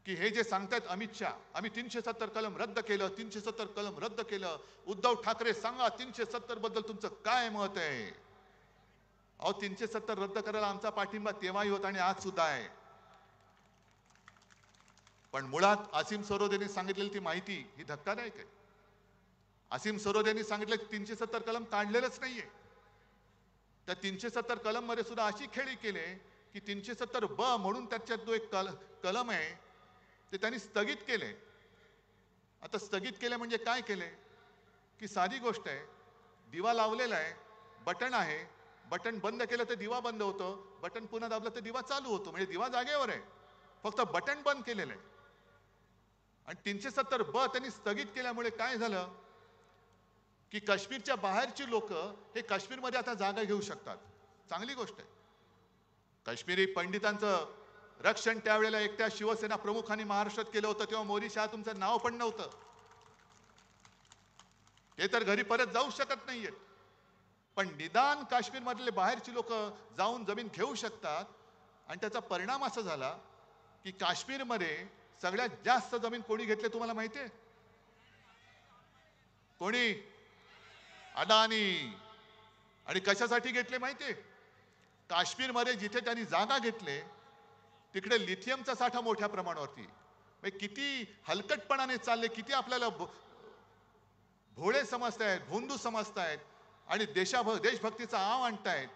की हे जे सांगतायत अमित शहा, आम्ही 370 कलम रद्द केलं, 370 कलम रद्द केलं. उद्धव ठाकरे सांगा 370 बद्दल तुमचं काय मत आहे? अहो 370 रद्द करायला आमचा पाठिंबा तेव्हाही होता आणि आज सुद्धा आहे. पण मुळात असीम सरोदेने सांगितलेली ती माहिती ही धक्कादायक आहे. असीम सरोदेने सांगितलं 370 कलम काढलेलंच नाहीये. त्या 370 कलम मध्ये सुद्धा अशी खेळी केले की 370 ब म्हणून त्याच्यात जो एक कलम आहे ते त्यांनी स्थगित केले. आता स्थगित केले म्हणजे काय केले की साधी गोष्ट आहे, दिवा लावलेला आहे, बटन आहे, बटन बंद केलं तर दिवा बंद होतं, बटन पुन्हा दाबलं तर दिवा चालू होतो, म्हणजे दिवा जागेवर आहे, फक्त बटन बंद केलेलं आहे. आणि 370 ब त्यांनी स्थगित केल्यामुळे काय झालं की काश्मीरच्या बाहेरची लोक हे काश्मीरमध्ये आता जागा घेऊ शकतात. चांगली गोष्ट आहे. काश्मीरी पंडितांचं रक्षण त्यावेळेला एकट्या शिवसेना प्रमुखांनी महाराष्ट्रात केलं होतं, तेव्हा मोदी शहा तुमचं नाव पण नव्हतं. ते तर घरी परत जाऊ शकत नाहीयेत, पण निदान काश्मीरमधले बाहेरची लोक जाऊन जमीन घेऊ शकतात. आणि त्याचा परिणाम असा झाला की काश्मीरमध्ये सगळ्यात जास्त जमीन कोणी घेतली तुम्हाला माहिती आहे? कोणी? अडाणी. आणि कशासाठी घेतले माहितीये? काश्मीरमध्ये जिथे त्यांनी जागा घेतले तिकडे लिथियमचा साठा मोठ्या प्रमाणावरती. किती हलकटपणाने चालले, किती आपल्याला भोळे समजतायत, भोंदू समजतायत आणि देशभक्तीचा आव आणतायत.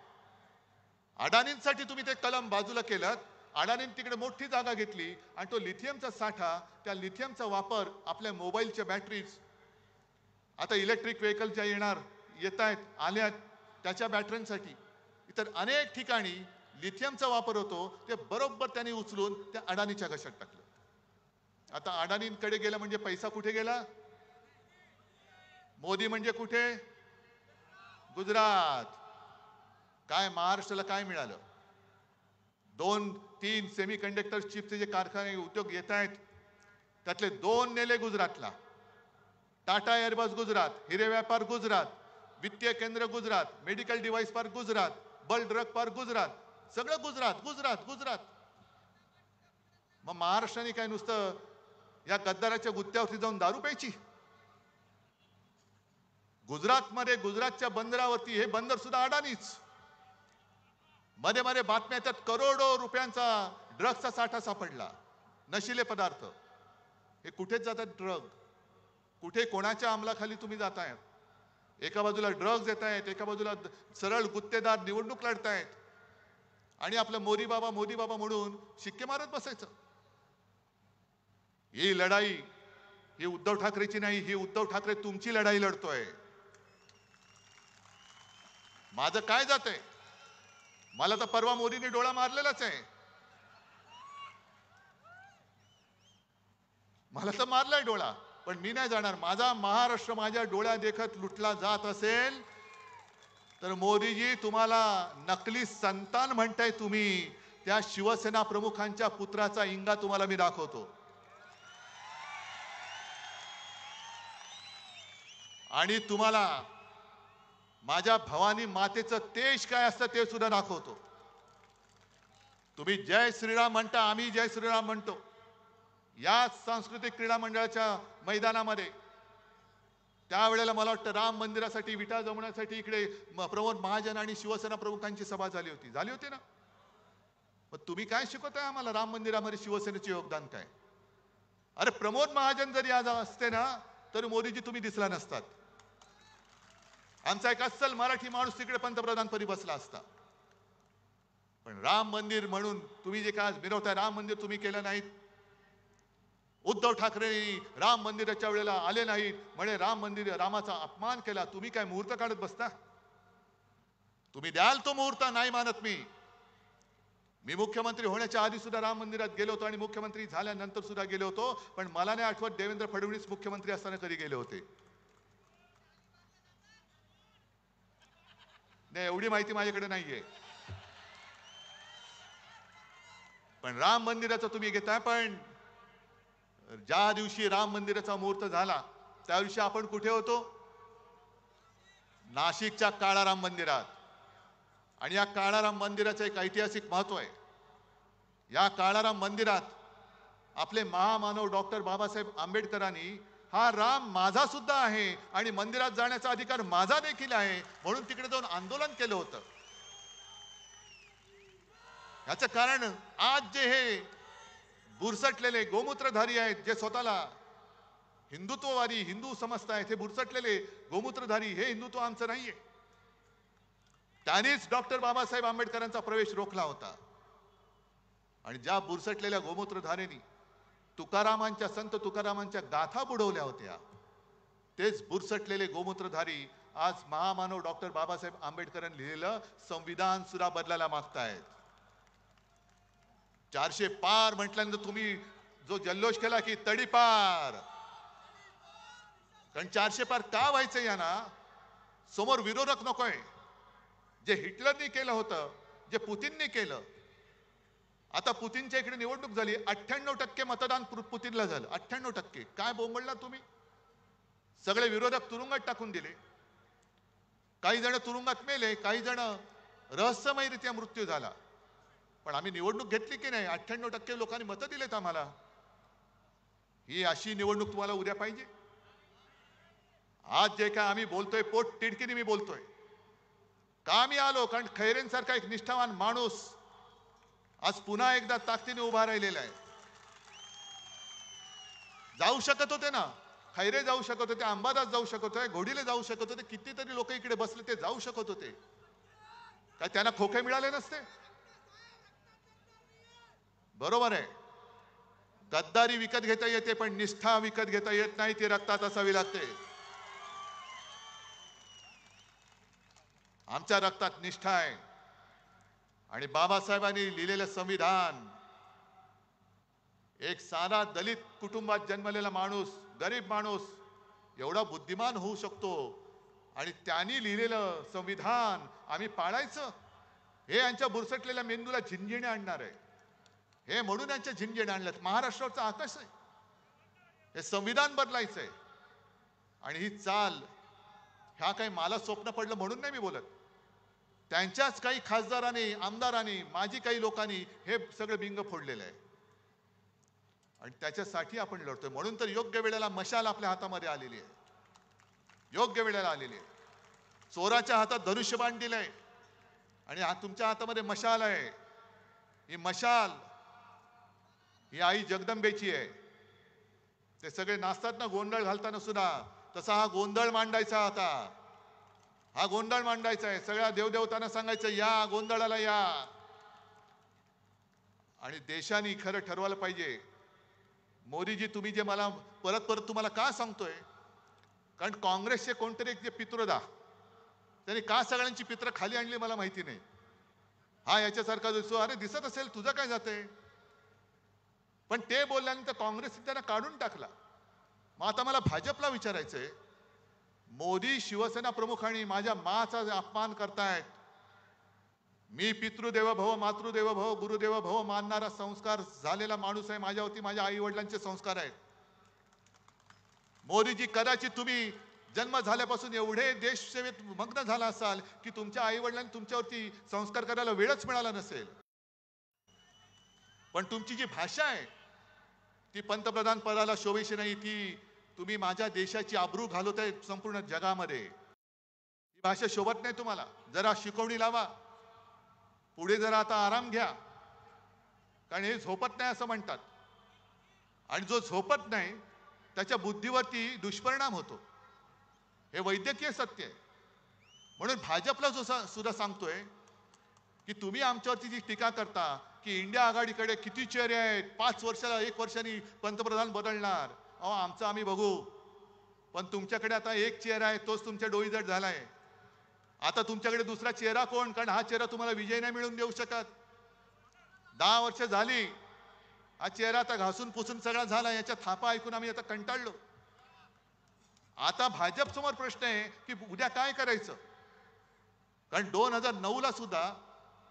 अडाणींसाठी तुम्ही ते कलम बाजूला केलं. अडाणींनी तिकडे मोठी जागा घेतली आणि तो लिथियमचा साठा, त्या लिथियमचा वापर आपल्या मोबाईलच्या बॅटरीज, आता इलेक्ट्रिक व्हेकल ज्या येत आहेत आल्यात त्याच्या बॅटऱ्यांसाठी, इतर अनेक ठिकाणी लिथियमचा वापर होतो. ते बरोबर त्यांनी उचलून त्या अडाणीच्या घशात टाकलं. आता अडाणींकडे गेला म्हणजे पैसा कुठे गेला? मोदी म्हणजे कुठे? गुजरात. काय महाराष्ट्राला काय मिळालं? 2-3 सेमीकंडक्टर चिपचे जे कारखाने उद्योग येत आहेत त्यातले 2 नेले गुजरातला. टाटा एअरबस गुजरात, हिरे व्यापार गुजरात, वित्तीय केंद्र Gujarat, medical device park Gujarat, bulk drug park Gujarat, सगळं गुजरात गुजरात गुजरात. मग महाराष्ट्राने काय नुसतं या गद्दाराच्या गुत्त्यावरती जाऊन दारू प्यायची? गुजरातमध्ये गुजरातच्या बंदरावरती हे बंदर सुद्धा अडाणीच. मध्ये मध्ये बातम्या येतात करोडो रुपयांचा ड्रग्सचा साठा सापडला, नशिले पदार्थ. हे कुठेच जातात ड्रग? कुठे कोणाच्या अंमलाखाली तुम्ही जातायत? एका बाजूला ड्रग्ज येत आहेत, एका बाजूला सरळ गुत्तेदार निवडणूक लढतायत आणि आपलं मोदी बाबा म्हणून शिक्के मारत बसायचं. ही लढाई ही उद्धव ठाकरेची नाही, ही उद्धव ठाकरे तुमची लढाई लढतोय. माझं काय जातंय? मला तर परवा मोदींनी डोळा मारलेलाच आहे. मला तर मारलाय डोळा, पण मी नाही जाणार. माझा महाराष्ट्र माझ्या डोळ्या देखत लुटला जात असेल तर मोदीजी तुम्हाला नकली संतान म्हणताय तुम्ही, त्या शिवसेना प्रमुखांच्या पुत्राचा इंगा तुम्हाला मी दाखवतो. आणि तुम्हाला माझ्या भवानी मातेचं तेज काय असतं ते सुद्धा दाखवतो. तुम्ही जय श्रीराम म्हणता, आम्ही जय श्रीराम म्हणतो. या सांस्कृतिक क्रीडा मंडळाच्या मैदानामध्ये त्यावेळेला मला वाटतं राम मंदिरासाठी विटा जमवण्यासाठी इकडे प्रमोद महाजन आणि शिवसेना प्रमुखांची सभा झाली होती ना? मग तुम्ही काय शिकवताय आम्हाला राम मंदिरामध्ये शिवसेनेचे योगदान काय? अरे प्रमोद महाजन जरी आज असते ना तर मोदीजी तुम्ही दिसला नसतात. आमचा एक अस्सल मराठी माणूस तिकडे पंतप्रधानपदी बसला असता. पण राम मंदिर म्हणून तुम्ही जे काय आज मिरवताय, राम मंदिर तुम्ही केलं नाहीत. उद्धव ठाकरे राम मंदिराच्या वेळेला आले नाहीत म्हणे रामाचा अपमान केला. तुम्ही काय मुहूर्त काढत बसता? तुम्ही द्याल तो मुहूर्त, नाही मानत मी मुख्यमंत्री होण्याच्या आधी सुद्धा राम मंदिरात गेलो होतो आणि मुख्यमंत्री झाल्यानंतर सुद्धा गेलो होतो. पण मला नाही आठवत देवेंद्र फडणवीस मुख्यमंत्री असताना कधी गेले होते. नाही, एवढी माहिती माझ्याकडे नाहीये. पण राम मंदिराचं तुम्ही घेताय. पण ज्या दिवशी राम मंदिराचा मुहूर्त झाला त्या दिवशी आपण कुठे होतो? नाशिकच्या काळाराम मंदिरात. आणि या काळाराम मंदिराचं एक ऐतिहासिक महत्व आहे. या काळाराम मंदिरात आपले महामानव डॉक्टर बाबासाहेब आंबेडकरांनी हा राम माझा सुद्धा आहे आणि मंदिरात जाण्याचा अधिकार माझा देखील आहे म्हणून तिकडे जाऊन आंदोलन केलं होतं. याचं कारण आज जे हे बुरसटलेले गोमूत्रधारी आहेत, जे स्वतःला हिंदुत्ववादी हिंदू समजतायत, हे बुरसटलेले गोमूत्रधारी, हे हिंदुत्व आमचं नाहीये. त्यांनीच डॉक्टर बाबासाहेब आंबेडकरांचा प्रवेश रोखला होता. आणि ज्या बुरसटलेल्या गोमूत्रधारेनी तुकारामांच्या संत तुकारामांच्या गाथा बुडवल्या होत्या, तेच बुरसटलेले गोमूत्रधारी आज महामानव डॉक्टर बाबासाहेब आंबेडकरांनी लिहिलेलं संविधान सुद्धा बदलायला मागतायत. 400 पार म्हटल्यानंतर तुम्ही जो जल्लोष केला की तडीपार, कारण 400 पार का व्हायचं यांना? समोर विरोधक नकोय. जे हिटलरनी केलं होतं, जे पुतीननी केलं. आता पुतीनच्या इकडे निवडणूक झाली, 98% मतदान पुतीनला झालं. 98%. काय बोंबळला तुम्ही? सगळे विरोधक तुरुंगात टाकून दिले. काही जण तुरुंगात मेले, काही जण रहस्यमयरित्या मृत्यू झाला. पण आम्ही निवडणूक घेतली की नाही? 98% लोकांनी मतं दिलेत आम्हाला. ही अशी निवडणूक तुम्हाला उद्या पाहिजे? आज जे काय आम्ही बोलतोय, पोट तिडकीने मी बोलतोय. का मी आलो? कारण खैरेंसारखा एक निष्ठावान माणूस आज पुन्हा एकदा ताकदीने उभा राहिलेला आहे. जाऊ शकत होते ना, खैरे जाऊ शकत होते, अंबादास जाऊ शकत होते, घोडीले जाऊ शकत होते, कितीतरी लोक इकडे बसले ते जाऊ शकत होते. काय त्यांना खोके मिळाले नसते? बरोबर आहे, गद्दारी विकत घेता येते पण निष्ठा विकत घेता येत नाही. ती रक्तात असावी लागते. आमच्या रक्तात निष्ठा आहे. आणि बाबासाहेबांनी लिहिलेलं संविधान, एक साधा दलित कुटुंबात जन्मलेला माणूस, गरीब माणूस एवढा बुद्धिमान होऊ शकतो. आणि त्यांनी लिहिलेलं संविधान आम्ही पाळायचं, हे यांच्या बुरसटलेल्या मेंदूला झिंझिणे आणणार आहे. हे म्हणून यांच्या झिंझिणे आणल्यात. महाराष्ट्राचा आकाश आहे, हे संविधान बदलायचं आहे. आणि ही चाल, ह्या काही मला स्वप्न पडलं म्हणून नाही मी बोलत. त्यांच्याच काही खासदारांनी, आमदारांनी, माझी काही लोकांनी हे सगळं बिंग फोडलेलं आहे. आणि त्याच्यासाठी आपण लढतोय. म्हणून तर योग्य वेळेला मशाल आपल्या हातामध्ये आलेली आहे. योग्य वेळेला आलेली आहे. चोराच्या हातात धनुष्यबाण दिलंय आणि तुमच्या हातामध्ये मशाल आहे. ही मशाल ही आई जगदंबेची आहे. ते सगळे नाचतात ना गोंधळ घालताना सुद्धा, तसा हा गोंधळ मांडायचा होता. हा गोंधळ मांडायचा आहे. सगळ्या देवदेवतांना सांगायचं या गोंधळाला या. आणि देशाने खरं ठरवायला पाहिजे. मोदीजी, तुम्ही जे मला परत परत तुम्हाला का सांगतोय? कारण काँग्रेसचे कोणतरी एक जे पितृदा, त्यांनी का सगळ्यांची पित्र खाली आणली मला माहिती नाही. हा याच्यासारखा दिसतो. अरे दिसत असेल, तुझं काय जातंय? पण ते बोलल्यानंतर काँग्रेसने त्यांना काढून टाकला. मग आता मला भाजपला विचारायचंय, मोदी शिवसेना प्रमुख आणि माझ्या माचा अपमान करतायत. मी पितृदेव भव, मातृदेव भव, गुरुदेव भव मानणारा संस्कार झालेला माणूस आहे. माझ्यावरती माझ्या आई वडिलांचे संस्कार आहेत. मोदीजी, कदाचित तुम्ही जन्म झाल्यापासून एवढे देशसेवेत मग्न झाला असाल की तुमच्या आई वडिलांनी तुमच्यावरती संस्कार करायला वेळच मिळाला नसेल. पण तुमची जी भाषा आहे ती पंतप्रधान पदाला शोभेशी नाही. ती तुम्ही माझ्या देशाची आबरू घालवताय संपूर्ण जगामध्ये. ही भाषा शोभत नाही तुम्हाला. जरा शिकवणी लावा. पुढे जरा आता आराम घ्या. कारण हे झोपत नाही असं म्हणतात. आणि जो झोपत नाही त्याच्या बुद्धीवरती दुष्परिणाम होतो. हे वैद्यकीय सत्य आहे. म्हणून भाजपला सुद्धा सांगतोय की तुम्ही आमच्यावरती जी टीका करता की इंडिया आघाडीकडे किती चेहरे आहेत, 5 वर्षाला 1 वर्षांनी पंतप्रधान बदलणार. अहो, आमचं आम्ही बघू. पण तुमच्याकडे आता एक चेहरा आहे, तोच तुमच्या डोईजड झालाय. आता तुमच्याकडे दुसरा चेहरा कोण? कारण हा चेहरा तुम्हाला विजय नाही मिळवून देऊ शकत. 10 वर्ष झाली, हा चेहरा आता घासून पुसून सगळा झाला. याच्या थापा ऐकून आम्ही आता कंटाळलो. आता भाजप समोर प्रश्न आहे की उद्या काय करायचं. कारण 2009ला सुद्धा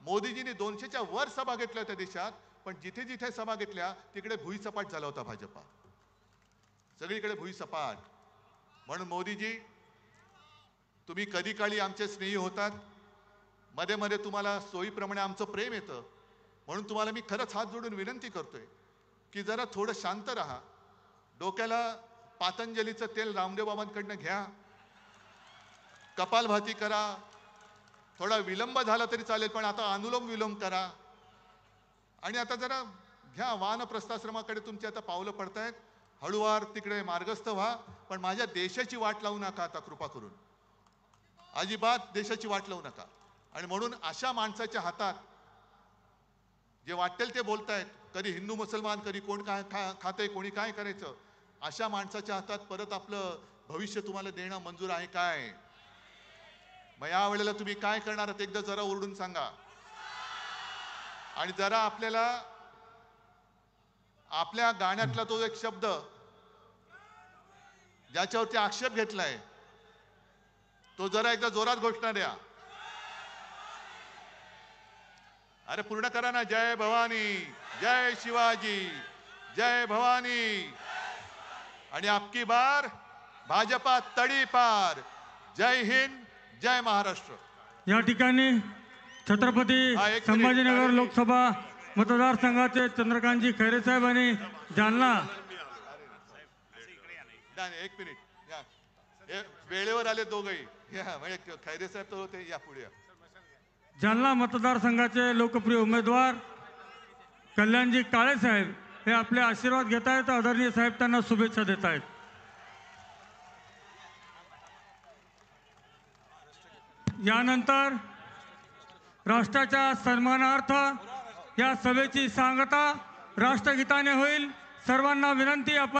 मोदीजींनी 200च्या वर सभा घेतल्या होत्या देशात. पण जिथे जिथे सभा घेतल्या तिकडे भुईसपाट झाला होता भाजपा. सगळीकडे भुईसपाट. म्हणून मोदीजी, तुम्ही कधी काळी आमचे स्नेही होतात, मध्ये मध्ये तुम्हाला सोयीप्रमाणे आमचं प्रेम येतं. म्हणून तुम्हाला मी खरंच हात जोडून विनंती करतोय की जरा थोडं शांत राहा. डोक्याला पातंजलीचं तेल रामदेव बाबांकडनं घ्या, कपालभाती करा. थोडा विलंब झाला तरी चालेल, पण आता अनुलोम विलोम करा. आणि आता जरा घ्या, वानप्रस्थाश्रमाकडे तुमची आता पावलं पडतायत. हळूवार तिकडे मार्गस्थ व्हा, पण माझ्या देशाची वाट लावू नका आता, कृपा करून अजिबात देशाची वाट लावू नका. आणि म्हणून अशा माणसाच्या हातात जे वाटेल ते बोलतायत, कधी हिंदू मुसलमान, कधी कोण काय खातंय, कोणी काय करायचं, अशा माणसाच्या हातात परत आपलं भविष्य तुम्हाला देणं मंजूर आहे काय? मग या वेळेला तुम्ही काय करणार आहात एकदा जरा ओरडून सांगा. आणि जरा आपल्याला आपल्या गाण्यातला तो एक शब्द ज्याच्यावरती आक्षेप घेतलाय तो जरा एकदा जोरात घोषणा द्या. अरे पूर्ण करा ना. जय भवानी, जय शिवाजी, जय भवानी. आणि अबकी बार भाजपा तडीपार. जय हिंद, जय महाराष्ट्र. या ठिकाणी छत्रपती संभाजीनगर लोकसभा मतदारसंघाचे चंद्रकांतजी खैरे साहेब आणि जालना. एक मिनिट या, वेळेवर आले दोघही. या म्हणजे खैरे साहेब तो होते, या पुढे. जालना मतदारसंघाचे लोकप्रिय उमेदवार कल्याणजी काळे साहेब हे आपले आशीर्वाद घेत आहेत. आदरणीय साहेब त्यांना शुभेच्छा देत आहेत. यानंतर राष्ट्राच्या सन्मानार्थ या सभेची सांगता राष्ट्रगीताने होईल. सर्वांना विनंती, आपण